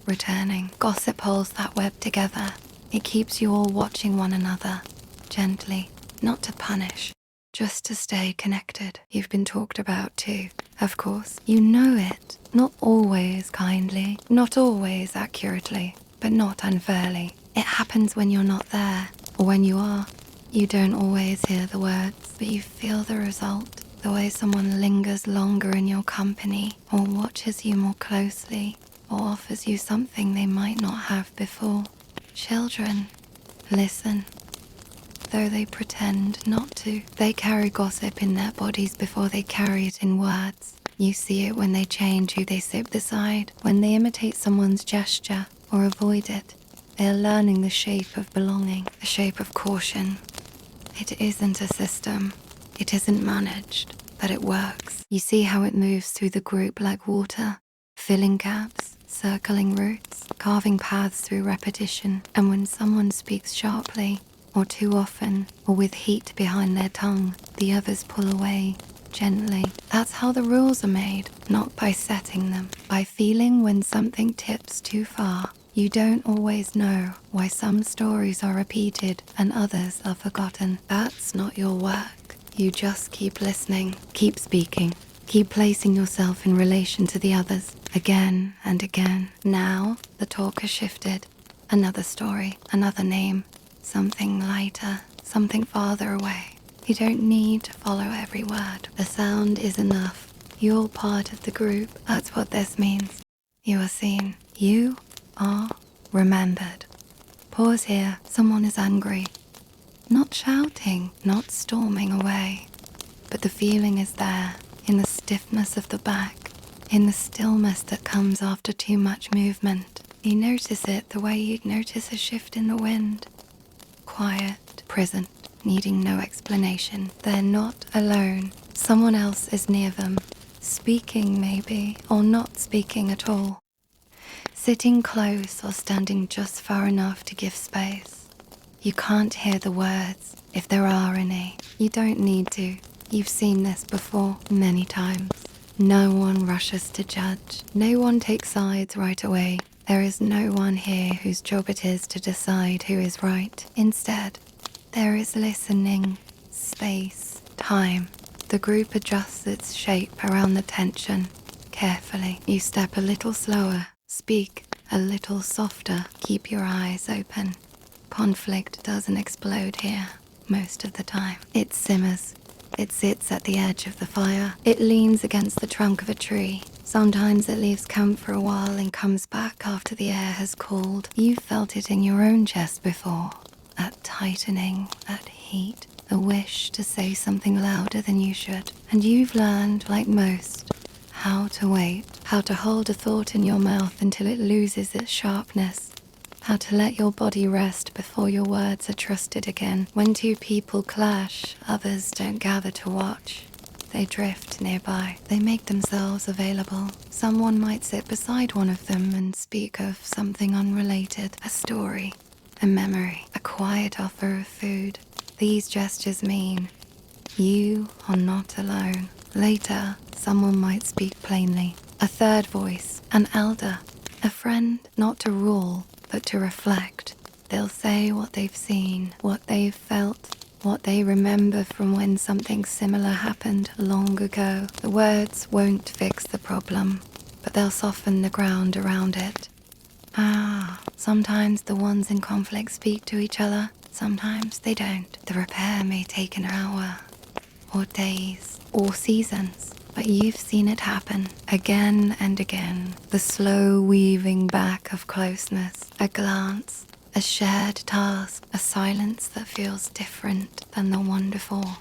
returning. Gossip holds that web together. It keeps you all watching one another, gently, not to punish, just to stay connected. You've been talked about too, of course. You know it, not always kindly, not always accurately, but not unfairly. It happens when you're not there, or when you are. You don't always hear the words, but you feel the result. The way someone lingers longer in your company, or watches you more closely, or offers you something they might not have before. Children listen, though they pretend not to. They carry gossip in their bodies before they carry it in words. You see it when they change who they sit beside, when they imitate someone's gesture or avoid it. They are learning the shape of belonging, the shape of caution. It isn't a system. It isn't managed, but it works. You see how it moves through the group like water, filling gaps, circling routes, carving paths through repetition. And when someone speaks sharply, or too often, or with heat behind their tongue, the others pull away, gently. That's how the rules are made, not by setting them, by feeling when something tips too far. You don't always know why some stories are repeated and others are forgotten. That's not your work. You just keep listening, keep speaking, keep placing yourself in relation to the others, again and again. Now, the talk has shifted. Another story, another name, something lighter, something farther away. You don't need to follow every word. The sound is enough. You're part of the group. That's what this means. You are seen. You are remembered. Pause here. Someone is angry. Not shouting, not storming away, but the feeling is there, in the stiffness of the back, in the stillness that comes after too much movement. You notice it the way you'd notice a shift in the wind. Quiet, present, needing no explanation. They're not alone. Someone else is near them, speaking maybe, or not speaking at all. Sitting close or standing just far enough to give space. You can't hear the words, if there are any. You don't need to. You've seen this before, many times. No one rushes to judge. No one takes sides right away. There is no one here whose job it is to decide who is right. Instead, There is listening, space, time. The group adjusts its shape around the tension. Carefully, you step a little slower, speak a little softer, keep your eyes open. Conflict doesn't explode here most of the time. It simmers. It sits at the edge of the fire. It leans against the trunk of a tree. Sometimes it leaves camp for a while and comes back after the air has cooled. You've felt it in your own chest before. That tightening, that heat, the wish to say something louder than you should. And you've learned, like most, how to wait, how to hold a thought in your mouth until it loses its sharpness, how to let your body rest before your words are trusted again. When two people clash, others don't gather to watch. They drift nearby. They make themselves available. Someone might sit beside one of them and speak of something unrelated, a story, a memory, a quiet offer of food. These gestures mean you are not alone. Later, someone might speak plainly. A third voice, an elder, a friend, not to rule, but to reflect. They'll say what they've seen, what they've felt, what they remember from when something similar happened long ago. The words won't fix the problem, but they'll soften the ground around it. Sometimes the ones in conflict speak to each other, sometimes they don't. The repair may take an hour, or days, or seasons, but you've seen it happen again and again. The slow weaving back of closeness, a glance, a shared task, a silence that feels different than the one before.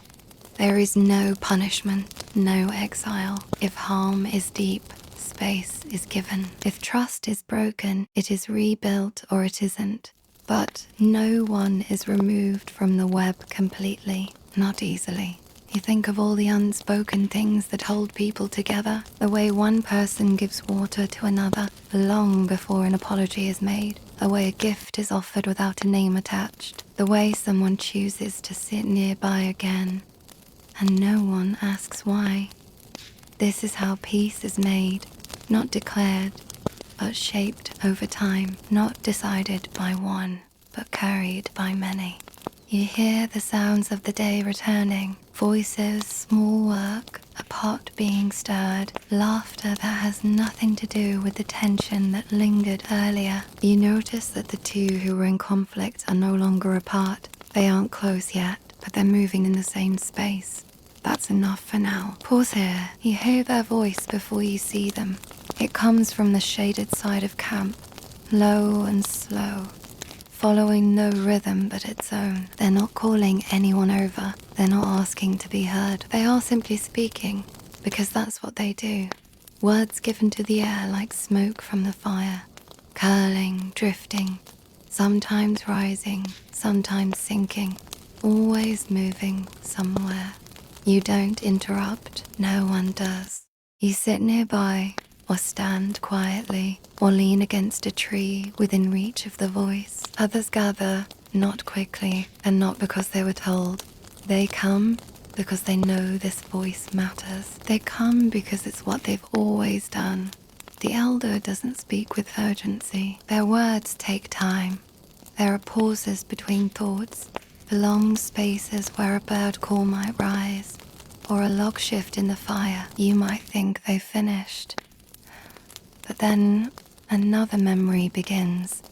There is no punishment, no exile. If harm is deep, space is given. If trust is broken, it is rebuilt or it isn't. But no one is removed from the web completely, not easily. You think of all the unspoken things that hold people together, the way one person gives water to another long before an apology is made, the way a gift is offered without a name attached, the way someone chooses to sit nearby again, and no one asks why. This is how peace is made, not declared, but shaped over time, not decided by one, but carried by many. You hear the sounds of the day returning, voices, small work, a pot being stirred, laughter that has nothing to do with the tension that lingered earlier. You notice that the two who were in conflict are no longer apart. They aren't close yet, but they're moving in the same space. That's enough for now. Pause here. You hear their voice before you see them. It comes from the shaded side of camp, low and slow, following no rhythm but its own. They're not calling anyone over. They're not asking to be heard. They are simply speaking, because that's what they do. Words given to the air like smoke from the fire, curling, drifting, sometimes rising, sometimes sinking, always moving somewhere. You don't interrupt. No one does. You sit nearby, or stand quietly, or lean against a tree within reach of the voice. Others gather, not quickly, and not because they were told. They come because they know this voice matters. They come because it's what they've always done. The elder doesn't speak with urgency. Their words take time. There are pauses between thoughts, long spaces where a bird call might rise, or a log shift in the fire. You might think they've finished. But then another memory begins,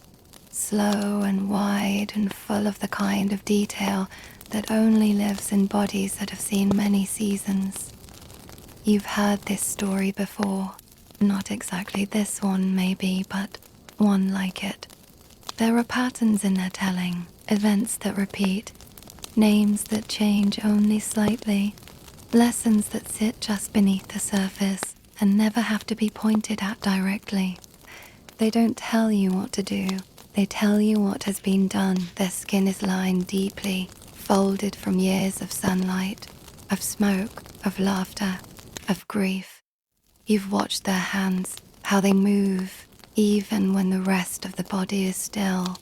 slow and wide and full of the kind of detail that only lives in bodies that have seen many seasons. You've heard this story before, not exactly this one maybe, but one like it. There are patterns in their telling, events that repeat, names that change only slightly, lessons that sit just beneath the surface and never have to be pointed at directly. They don't tell you what to do. They tell you what has been done. Their skin is lined deeply, folded from years of sunlight, of smoke, of laughter, of grief. You've watched their hands, how they move, even when the rest of the body is still.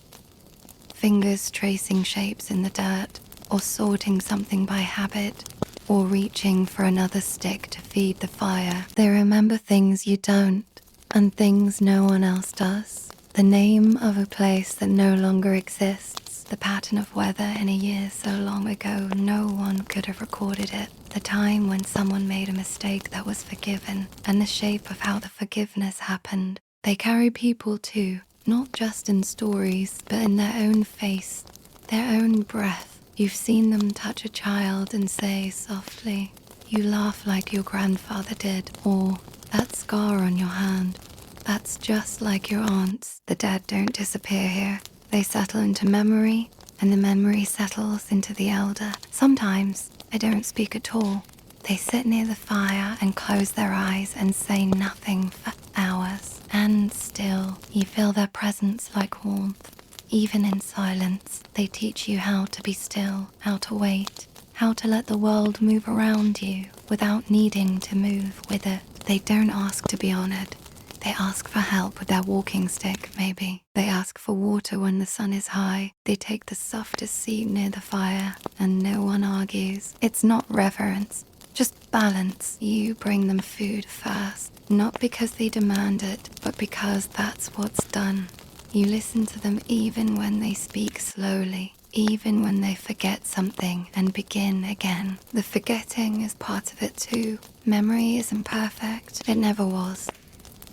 Fingers tracing shapes in the dirt, or sorting something by habit, or reaching for another stick to feed the fire. They remember things you don't, and things no one else does. The name of a place that no longer exists, The pattern of weather in a year so long ago, no one could have recorded it. The time when someone made a mistake that was forgiven, and the shape of how the forgiveness happened. They carry people too, not just in stories, but in their own face, their own breath. You've seen them touch a child and say softly, "You laugh like your grandfather did," or "That scar on your hand, that's just like your aunt's." The dead don't disappear here. They settle into memory, and the memory settles into the elder. Sometimes they don't speak at all. They sit near the fire and close their eyes and say nothing for hours. And still, you feel their presence like warmth. Even in silence, they teach you how to be still, how to wait, how to let the world move around you without needing to move with it. They don't ask to be honored. They ask for help with their walking stick, maybe. They ask for water when the sun is high. They take the softest seat near the fire, and no one argues. It's not reverence, just balance. You bring them food first, not because they demand it, but because that's what's done. You listen to them even when they speak slowly, even when they forget something and begin again. The forgetting is part of it too. Memory isn't perfect. It never was.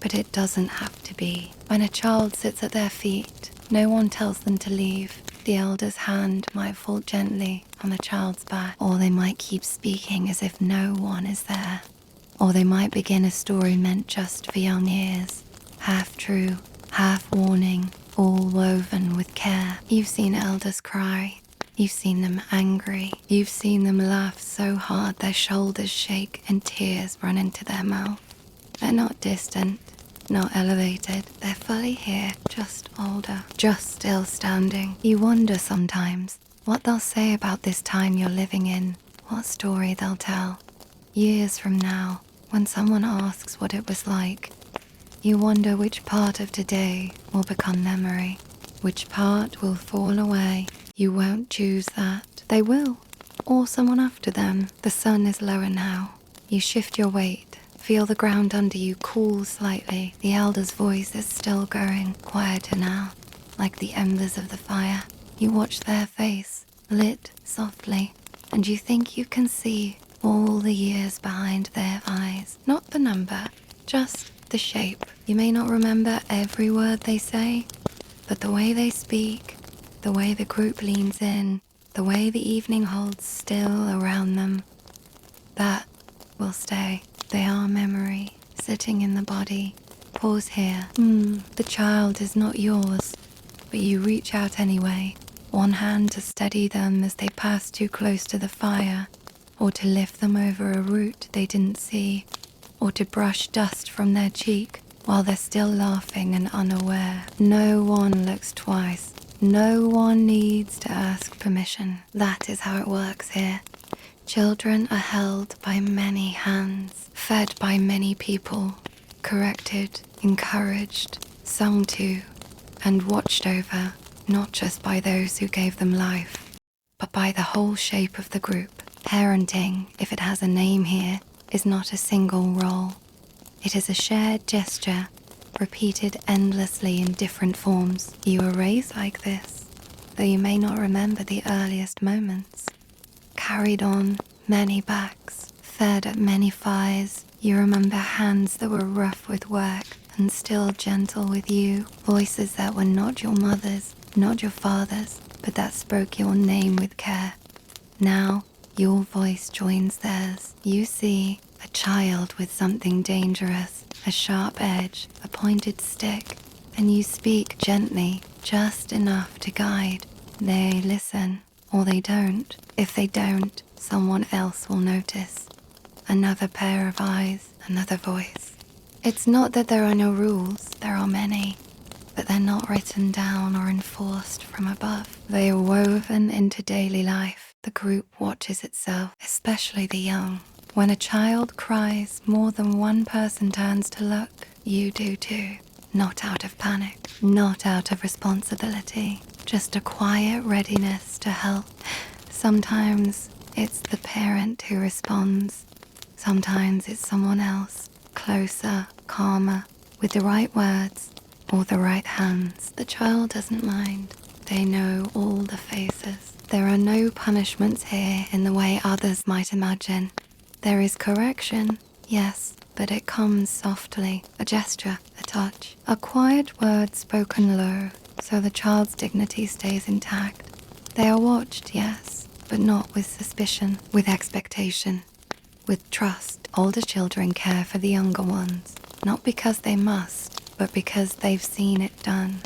But it doesn't have to be. When a child sits at their feet, no one tells them to leave. The elder's hand might fall gently on the child's back, or they might keep speaking as if no one is there. Or they might begin a story meant just for young ears, half true, half warning, all woven with care. You've seen elders cry. You've seen them angry. You've seen them laugh so hard their shoulders shake and tears run into their mouth. They're not distant, not elevated. They're fully here, just older, just still standing. You wonder sometimes what they'll say about this time you're living in, what story they'll tell. Years from now, when someone asks what it was like, you wonder which part of today will become memory, which part will fall away. You won't choose that. They will, or someone after them. The sun is lower now. You shift your weight. Feel the ground under you cool slightly. The elder's voice is still going, quieter now, like the embers of the fire. You watch their face, lit softly, and you think you can see all the years behind their eyes. Not the number, just the shape. You may not remember every word they say, but the way they speak, the way the group leans in, the way the evening holds still around them, that will stay. They are memory, sitting in the body. Pause here. The child is not yours, but you reach out anyway. One hand to steady them as they pass too close to the fire, or to lift them over a root they didn't see, or to brush dust from their cheek while they're still laughing and unaware. No one looks twice. No one needs to ask permission. That is how it works here. Children are held by many hands, fed by many people, corrected, encouraged, sung to, and watched over, not just by those who gave them life, but by the whole shape of the group. Parenting, if it has a name here, is not a single role. It is a shared gesture, repeated endlessly in different forms. You were raised like this, though you may not remember the earliest moments. Carried on many backs, fed at many fires. You remember hands that were rough with work and still gentle with you. Voices that were not your mother's, not your father's, but that spoke your name with care. Now, your voice joins theirs. You see a child with something dangerous, a sharp edge, a pointed stick, and you speak gently, just enough to guide. They listen, or they don't. If they don't, someone else will notice. Another pair of eyes, another voice. It's not that there are no rules, there are many, but they're not written down or enforced from above. They are woven into daily life. The group watches itself, especially the young. When a child cries, more than one person turns to look. You do too. Not out of panic, not out of responsibility, just a quiet readiness to help. Sometimes it's the parent who responds. Sometimes it's someone else, closer, calmer, with the right words or the right hands. The child doesn't mind. They know all the faces. There are no punishments here in the way others might imagine. There is correction, yes, but it comes softly, a gesture, a touch, a quiet word spoken low, so the child's dignity stays intact. They are watched, yes, but not with suspicion, with expectation, with trust. Older children care for the younger ones, not because they must, but because they've seen it done.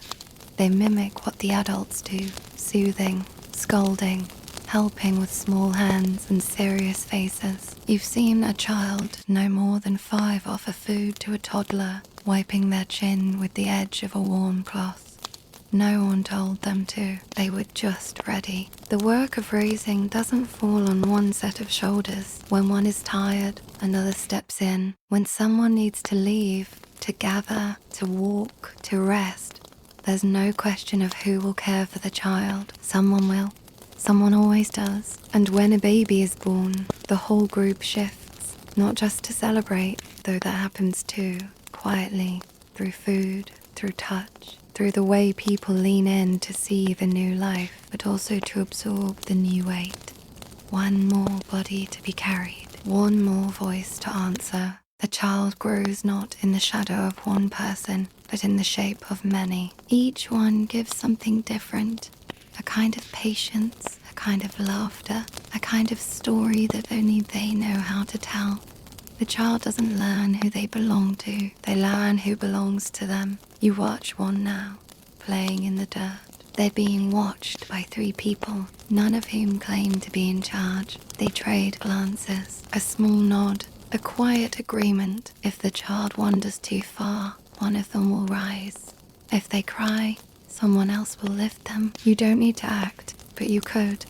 They mimic what the adults do, soothing, scolding, helping with small hands and serious faces. You've seen a child no more than 5 offer food to a toddler, wiping their chin with the edge of a warm cloth. No one told them to. They were just ready. The work of raising doesn't fall on one set of shoulders. When one is tired, another steps in. When someone needs to leave, to gather, to walk, to rest, there's no question of who will care for the child. Someone will. Someone always does. And when a baby is born, the whole group shifts. Not just to celebrate, though that happens too, quietly, through food, through touch, through the way people lean in to see the new life, but also to absorb the new weight. One more body to be carried, one more voice to answer. The child grows not in the shadow of one person, but in the shape of many. Each one gives something different, a kind of patience, a kind of laughter, a kind of story that only they know how to tell. The child doesn't learn who they belong to, they learn who belongs to them. You watch one now, playing in the dirt. They're being watched by 3 people, none of whom claim to be in charge. They trade glances, a small nod, a quiet agreement. If the child wanders too far, one of them will rise. If they cry, someone else will lift them. You don't need to act, but you could.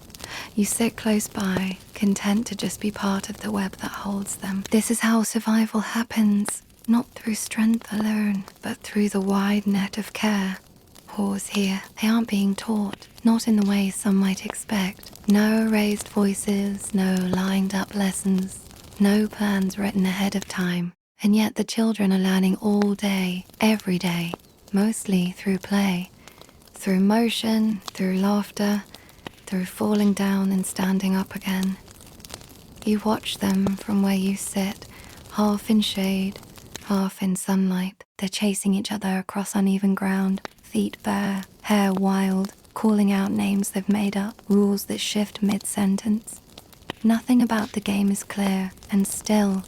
You sit close by, content to just be part of the web that holds them. This is how survival happens, not through strength alone, but through the wide net of care. Pause here. They aren't being taught, not in the way some might expect. No raised voices, no lined up lessons, no plans written ahead of time. And yet the children are learning all day, every day, mostly through play, through motion, through laughter, through falling down and standing up again. You watch them from where you sit, half in shade, half in sunlight. They're chasing each other across uneven ground, feet bare, hair wild, calling out names they've made up, rules that shift mid-sentence. Nothing about the game is clear, and still,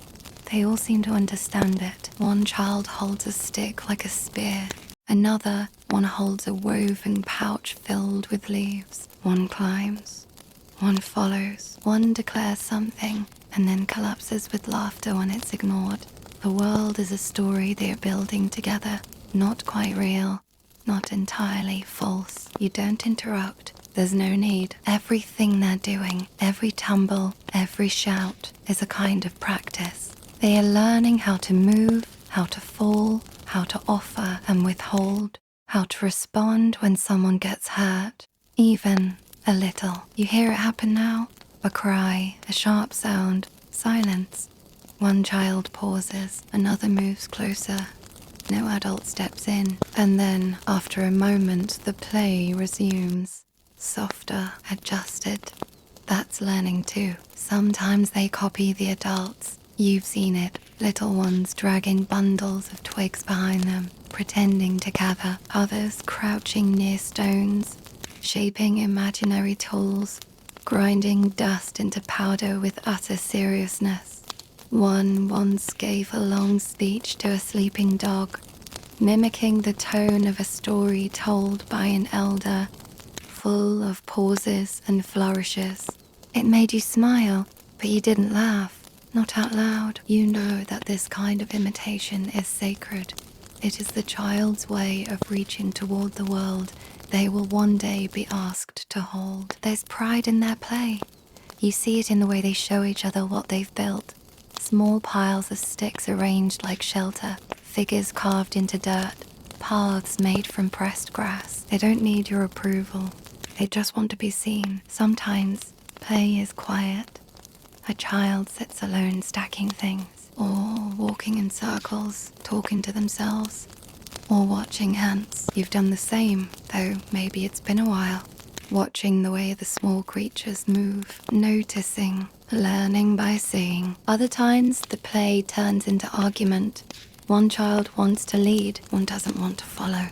they all seem to understand it. One child holds a stick like a spear. Another, one holds a woven pouch filled with leaves. One climbs, one follows, one declares something, and then collapses with laughter when it's ignored. The world is a story they are building together, not quite real, not entirely false. You don't interrupt. There's no need. Everything they're doing, every tumble, every shout, is a kind of practice. They are learning how to move, how to fall, how to offer and withhold, how to respond when someone gets hurt, even a little. You hear it happen now? A cry, a sharp sound, silence. One child pauses, another moves closer. No adult steps in, and then, after a moment, the play resumes. Softer, adjusted. That's learning too. Sometimes they copy the adults. You've seen it. Little ones dragging bundles of twigs behind them, pretending to gather. Others crouching near stones, shaping imaginary tools, grinding dust into powder with utter seriousness. One once gave a long speech to a sleeping dog, mimicking the tone of a story told by an elder, full of pauses and flourishes. It made you smile, but you didn't laugh. Not out loud. You know that this kind of imitation is sacred. It is the child's way of reaching toward the world they will one day be asked to hold. There's pride in their play. You see it in the way they show each other what they've built. Small piles of sticks arranged like shelter, figures carved into dirt, paths made from pressed grass. They don't need your approval. They just want to be seen. Sometimes play is quiet. A child sits alone stacking things, or walking in circles, talking to themselves, or watching ants. You've done the same, though maybe it's been a while. watching the way the small creatures move, noticing, learning by seeing. Other times, the play turns into argument. One child wants to lead, one doesn't want to follow.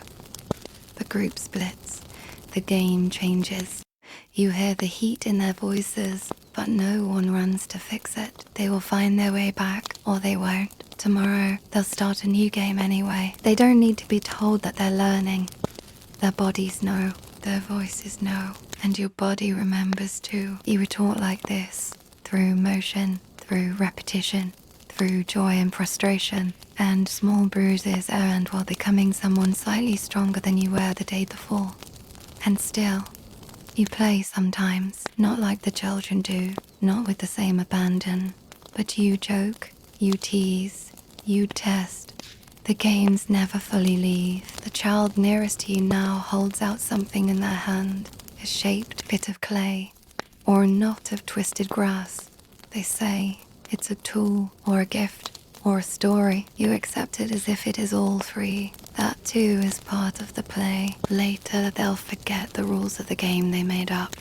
The group splits. The game changes. You hear the heat in their voices, but no one runs to fix it. They will find their way back, or they won't. Tomorrow, they'll start a new game anyway. They don't need to be told that they're learning. Their bodies know, their voices know, and your body remembers too. You were taught like this, through motion, through repetition, through joy and frustration, and small bruises earned while becoming someone slightly stronger than you were the day before. And still, you play sometimes, not like the children do, not with the same abandon, but you joke, you tease, you test. The games never fully leave. The child nearest to you now holds out something in their hand, a shaped bit of clay, or a knot of twisted grass. They say it's a tool, or a gift, or a story. You accept it as if it is all three. That too is part of the play. Later they'll forget the rules of the game they made up,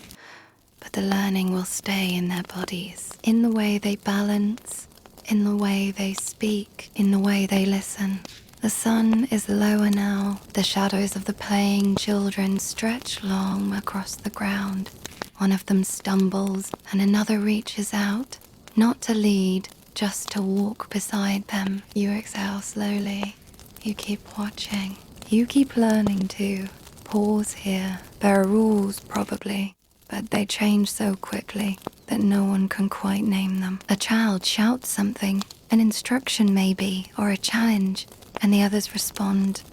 but the learning will stay in their bodies, in the way they balance, in the way they speak, in the way they listen. The sun is lower now. The shadows of the playing children stretch long across the ground. One of them stumbles and another reaches out, not to lead, just to walk beside them. You exhale slowly. You keep watching. You keep learning too. Pause here. There are rules probably, but they change so quickly that no one can quite name them. A child shouts something, an instruction maybe, or a challenge, and the others respond,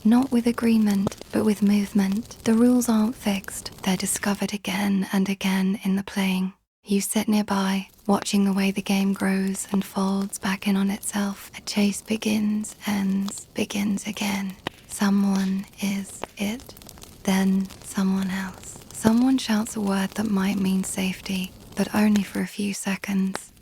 not with agreement, but with movement. The rules aren't fixed. They're discovered again and again in the playing. You sit nearby, watching the way the game grows and folds back in on itself. A chase begins, ends, begins again. Someone is it, then someone else. Someone shouts a word that might mean safety, but only for a few seconds.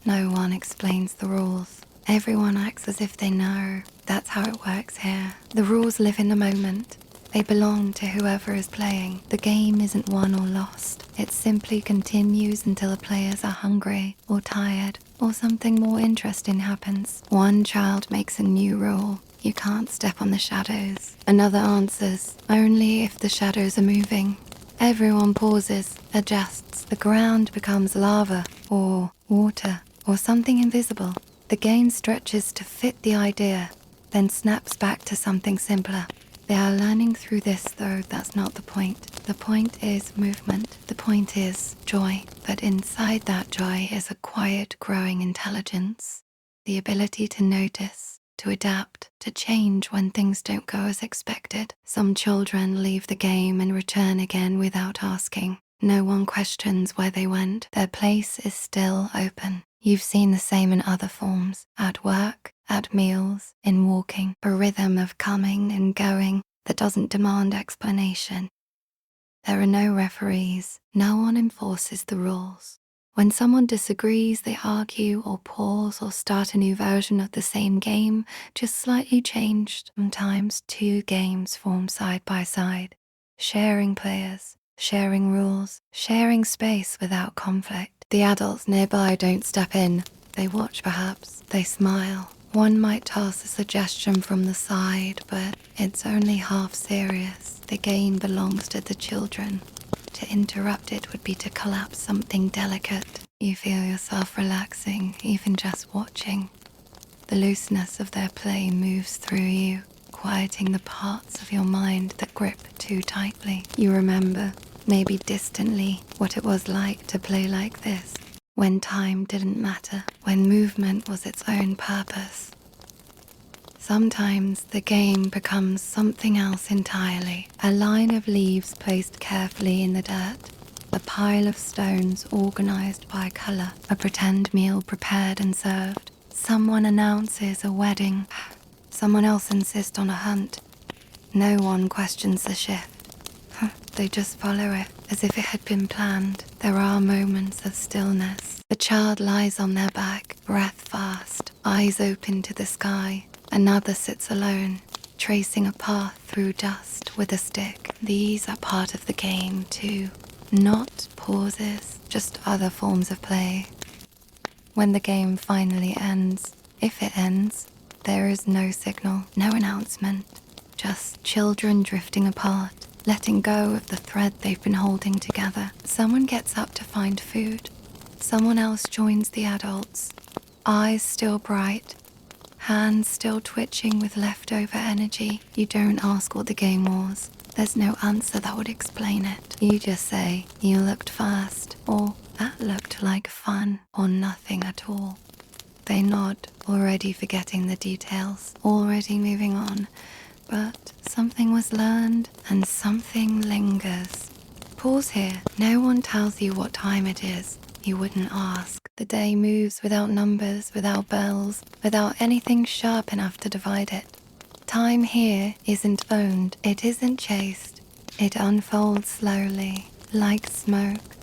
No one explains the rules. Everyone acts as if they know. That's how it works here. The rules live in the moment. They belong to whoever is playing. The game isn't won or lost. It simply continues until the players are hungry or tired or something more interesting happens. One child makes a new rule. You can't step on the shadows. Another answers, only if the shadows are moving. Everyone pauses, adjusts. The ground becomes lava or water or something invisible. The game stretches to fit the idea, then snaps back to something simpler. They are learning through this, though that's not the point. The point is movement. The point is joy. But inside that joy is a quiet, growing intelligence. The ability to notice, to adapt, to change when things don't go as expected. Some children leave the game and return again without asking. No one questions where they went. Their place is still open. You've seen the same in other forms, at work, at meals, in walking, a rhythm of coming and going that doesn't demand explanation. There are no referees. No one enforces the rules. When someone disagrees, they argue or pause or start a new version of the same game, just slightly changed. Sometimes two games form side by side, sharing players, sharing rules, sharing space without conflict. The adults nearby don't step in. They watch perhaps. They smile. One might toss a suggestion from the side, but it's only half serious. The game belongs to the children. To interrupt it would be to collapse something delicate. You feel yourself relaxing, even just watching. The looseness of their play moves through you, quieting the parts of your mind that grip too tightly. You remember, maybe distantly, what it was like to play like this, when time didn't matter, when movement was its own purpose. Sometimes the game becomes something else entirely. A line of leaves placed carefully in the dirt, a pile of stones organized by color, a pretend meal prepared and served. Someone announces a wedding. Someone else insists on a hunt. No one questions the shift. They just follow it, as if it had been planned. There are moments of stillness. The child lies on their back, breath fast, eyes open to the sky. Another sits alone, tracing a path through dust with a stick. These are part of the game too. Not pauses, just other forms of play. When the game finally ends, if it ends, there is no signal, no announcement. Just children drifting apart, letting go of the thread they've been holding together. Someone gets up to find food. Someone else joins the adults. Eyes still bright, hands still twitching with leftover energy. You don't ask what the game was. There's no answer that would explain it. You just say, you looked fast, or that looked like fun, or nothing at all. They nod, already forgetting the details, already moving on. But something was learned, and something lingers. Pause here. No one tells you what time it is. You wouldn't ask. The day moves without numbers, without bells, without anything sharp enough to divide it. Time here isn't owned, it isn't chased. It unfolds slowly, like smoke,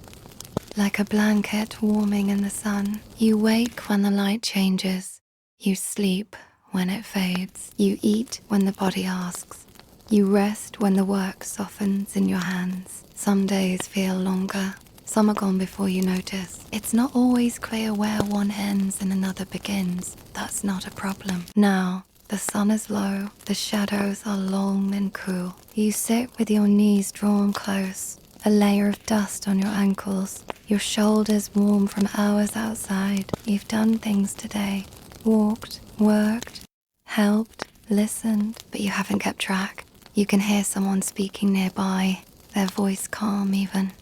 like a blanket warming in the sun. You wake when the light changes. You sleep when it fades. You eat when the body asks. You rest when the work softens in your hands. Some days feel longer. Some are gone before you notice. It's not always clear where one ends and another begins. That's not a problem. Now, the sun is low, the shadows are long and cool. You sit with your knees drawn close, a layer of dust on your ankles, your shoulders warm from hours outside. You've done things today, walked, worked, helped, listened, but you haven't kept track. You can hear someone speaking nearby, their voice calm even.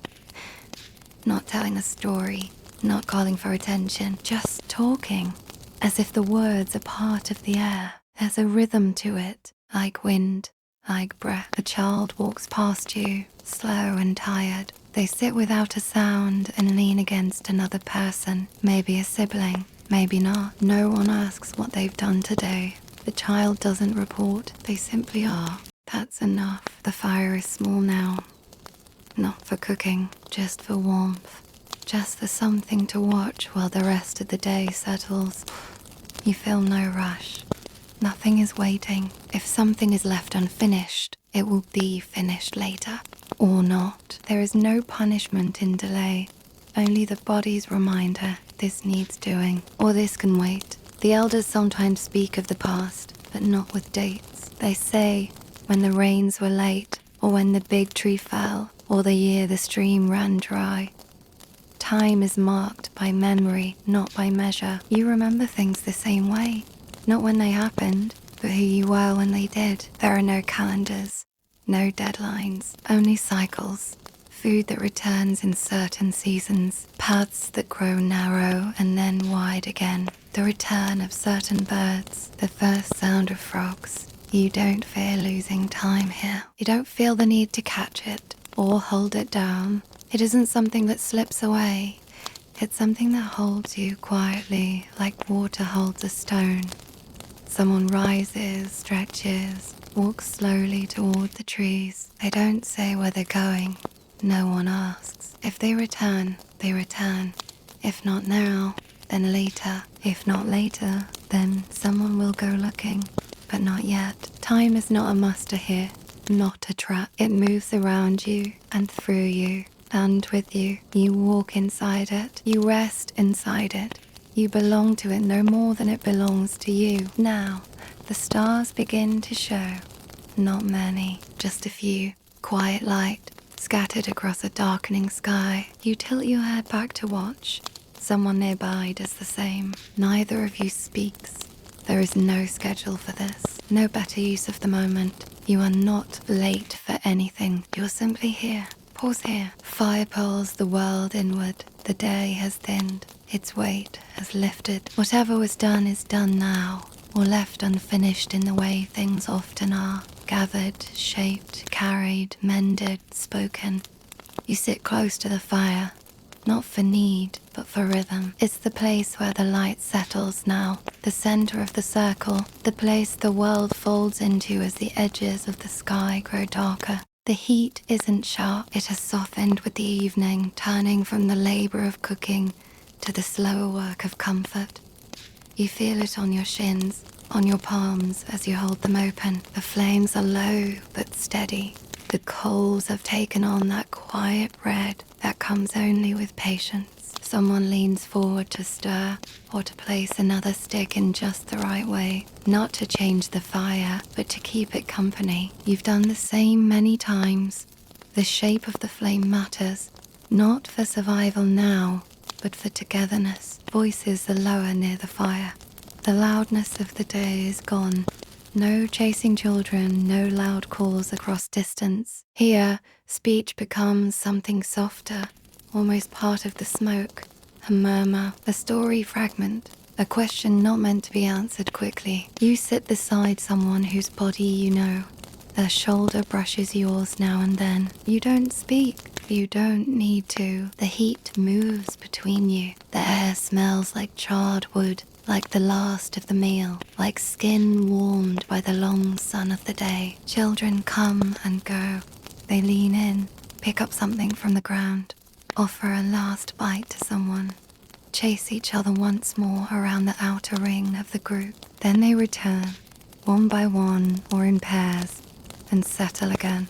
Not telling a story, not calling for attention, just talking, as if the words are part of the air. There's a rhythm to it, like wind, like breath. A child walks past you, slow and tired. They sit without a sound and lean against another person, maybe a sibling, maybe not. No one asks what they've done today. The child doesn't report, they simply are. That's enough. The fire is small now. Not for cooking, just for warmth. Just for something to watch while the rest of the day settles. You feel no rush. Nothing is waiting. If something is left unfinished, it will be finished later. Or not. There is no punishment in delay. Only the body's reminder, this needs doing. Or this can wait. The elders sometimes speak of the past, but not with dates. They say, when the rains were late, or when the big tree fell, or the year the stream ran dry. Time is marked by memory, not by measure. You remember things the same way. Not when they happened, but who you were when they did. There are no calendars, no deadlines, only cycles. Food that returns in certain seasons, paths that grow narrow and then wide again. The return of certain birds, the first sound of frogs. You don't fear losing time here. You don't feel the need to catch it or hold it down. It isn't something that slips away. It's something that holds you quietly, like water holds a stone. Someone rises, stretches, walks slowly toward the trees. They don't say where they're going. No one asks. If they return, they return. If not now, then later. If not later, then someone will go looking. But not yet. Time is not a muster here, not a trap. It moves around you and through you and with you. You walk inside it. You rest inside it. You belong to it no more than it belongs to you. Now, the stars begin to show. Not many, just a few. Quiet light, scattered across a darkening sky. You tilt your head back to watch. Someone nearby does the same. Neither of you speaks. There is no schedule for this. No better use of the moment. You are not late for anything. You're simply here. Pause here. Fire pulls the world inward. The day has thinned. Its weight has lifted. Whatever was done is done now, or left unfinished in the way things often are. Gathered, shaped, carried, mended, spoken. You sit close to the fire, not for need, but for rhythm. It's the place where the light settles now, the center of the circle, the place the world folds into as the edges of the sky grow darker. The heat isn't sharp, it has softened with the evening, turning from the labor of cooking to the slower work of comfort. You feel it on your shins, on your palms as you hold them open. The flames are low but steady, The coals have taken on that quiet red that comes only with patience. Someone leans forward to stir or to place another stick in just the right way, not to change the fire, but to keep it company. You've done the same many times. The shape of the flame matters, not for survival now, but for togetherness. Voices are lower near the fire. The loudness of the day is gone. No chasing children, no loud calls across distance. Here, speech becomes something softer, almost part of the smoke. A murmur, a story fragment, a question not meant to be answered quickly. You sit beside someone whose body you know. Their shoulder brushes yours now and then. You don't speak. You don't need to. The heat moves between you. The air smells like charred wood, like the last of the meal, like skin warmed by the long sun of the day. Children come and go. They lean in, pick up something from the ground, offer a last bite to someone, chase each other once more around the outer ring of the group. Then they return, one by one or in pairs, and settle again.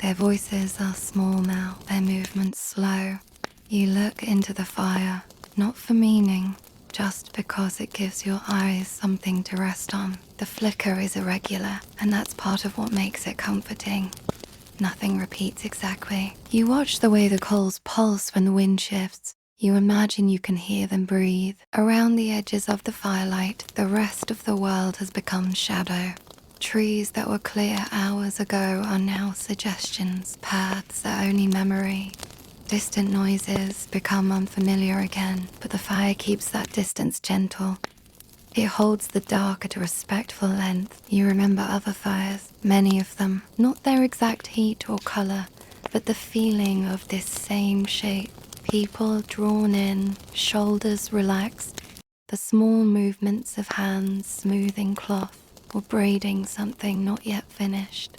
Their voices are small now, their movements slow. You look into the fire, not for meaning, just because it gives your eyes something to rest on. The flicker is irregular, and that's part of what makes it comforting. Nothing repeats exactly. You watch the way the coals pulse when the wind shifts. You imagine you can hear them breathe. Around the edges of the firelight, the rest of the world has become shadow. Trees that were clear hours ago are now suggestions. Paths are only memory. Distant noises become unfamiliar again, but the fire keeps that distance gentle. It holds the dark at a respectful length. You remember other fires, many of them, not their exact heat or color, but the feeling of this same shape. People drawn in, shoulders relaxed, the small movements of hands smoothing cloth or braiding something not yet finished.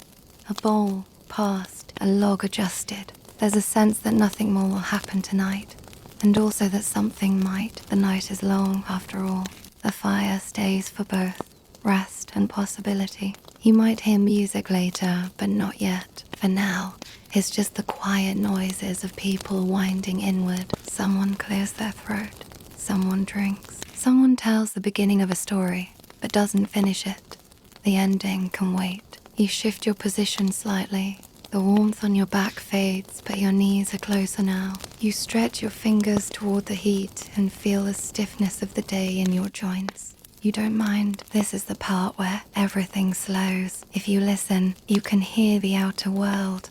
A bowl passed, a log adjusted. There's a sense that nothing more will happen tonight, and also that something might. The night is long after all. The fire stays for both rest and possibility. You might hear music later, but not yet. For now, it's just the quiet noises of people winding inward. Someone clears their throat. Someone drinks. Someone tells the beginning of a story, but doesn't finish it. The ending can wait. You shift your position slightly. The warmth on your back fades, but your knees are closer now. You stretch your fingers toward the heat and feel the stiffness of the day in your joints. You don't mind. This is the part where everything slows. If you listen, you can hear the outer world.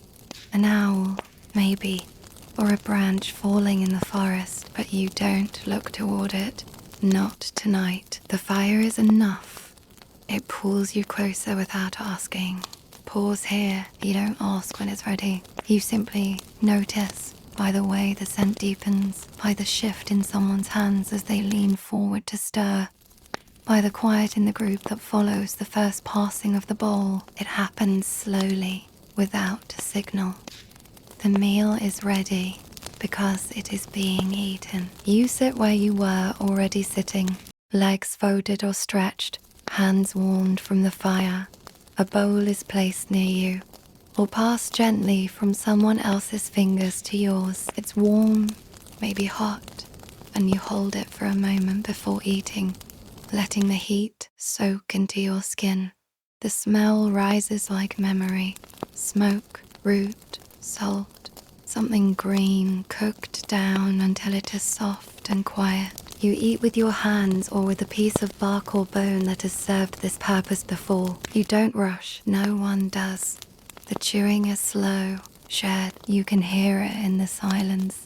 An owl, maybe, or a branch falling in the forest, but you don't look toward it. Not tonight. The fire is enough. It pulls you closer without asking. Pause here. You don't ask when it's ready. You simply notice by the way the scent deepens, by the shift in someone's hands as they lean forward to stir, by the quiet in the group that follows the first passing of the bowl. It happens slowly, without a signal. The meal is ready because it is being eaten. You sit where you were already sitting, legs folded or stretched, hands warmed from the fire. A bowl is placed near you, or passed gently from someone else's fingers to yours. It's warm, maybe hot, and you hold it for a moment before eating, letting the heat soak into your skin. The smell rises like memory. Smoke, root, salt, something green cooked down until it is soft and quiet. You eat with your hands or with a piece of bark or bone that has served this purpose before. You don't rush. No one does. The chewing is slow, shared. You can hear it in the silence.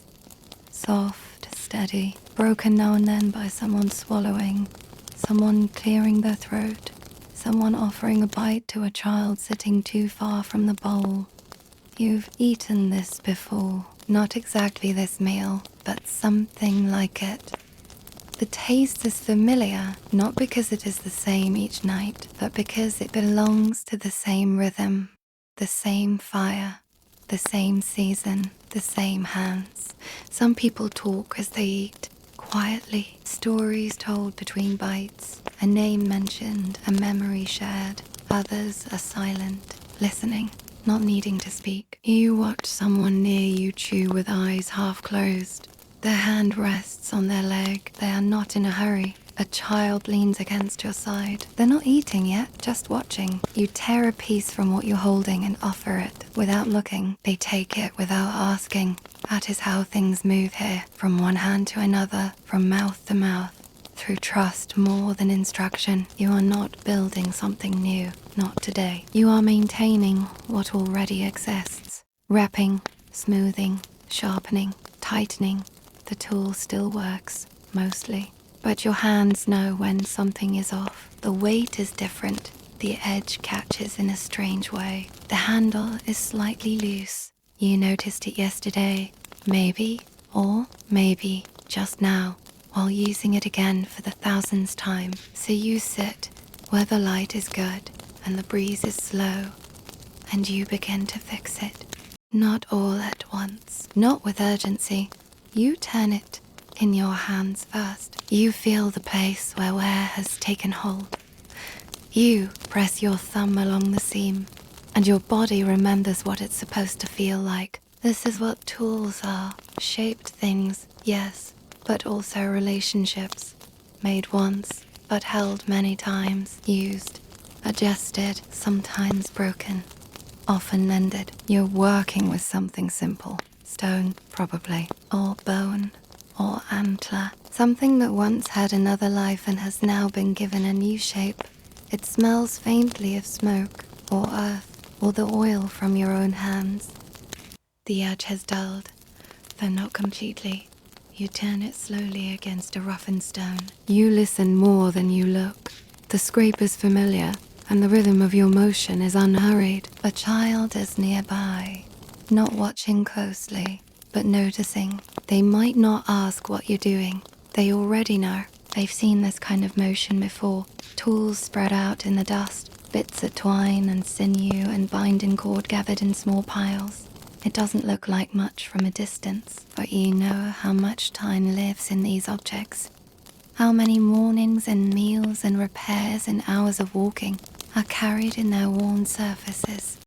Soft, steady, broken now and then by someone swallowing, someone clearing their throat, someone offering a bite to a child sitting too far from the bowl. You've eaten this before. Not exactly this meal, but something like it. The taste is familiar, not because it is the same each night, but because it belongs to the same rhythm, the same fire, the same season, the same hands. Some people talk as they eat, quietly, stories told between bites, a name mentioned, a memory shared. Others are silent, listening. not needing to speak. You watch someone near you chew with eyes half closed. Their hand rests on their leg. They are not in a hurry. A child leans against your side. They're not eating yet, just watching. You tear a piece from what you're holding and offer it without looking. They take it without asking. That is how things move here, from one hand to another, from mouth to mouth. Through trust more than instruction. You are not building something new, not today. You are maintaining what already exists. Wrapping, smoothing, sharpening, tightening. The tool still works, mostly. But your hands know when something is off. The weight is different. The edge catches in a strange way. The handle is slightly loose. You noticed it yesterday, maybe, or maybe just now, while using it again for the 1000th time. So you sit where the light is good and the breeze is slow, and you begin to fix it. Not all at once, not with urgency. You turn it in your hands first. You feel the place where wear has taken hold. You press your thumb along the seam, and your body remembers what it's supposed to feel like. This is what tools are. Shaped things, yes, but also relationships. Made once, but held many times. Used, adjusted, sometimes broken, often mended. You're working with something simple. Stone, probably, or bone, or antler. Something that once had another life and has now been given a new shape. It smells faintly of smoke, or earth, or the oil from your own hands. The edge has dulled, though not completely. You turn it slowly against a roughened stone. You listen more than you look. The scrape is familiar, and the rhythm of your motion is unhurried. A child is nearby, not watching closely, but noticing. They might not ask what you're doing. They already know. They've seen this kind of motion before. Tools spread out in the dust, bits of twine and sinew and binding cord gathered in small piles. It doesn't look like much from a distance, but you know how much time lives in these objects. How many mornings and meals and repairs and hours of walking are carried in their worn surfaces.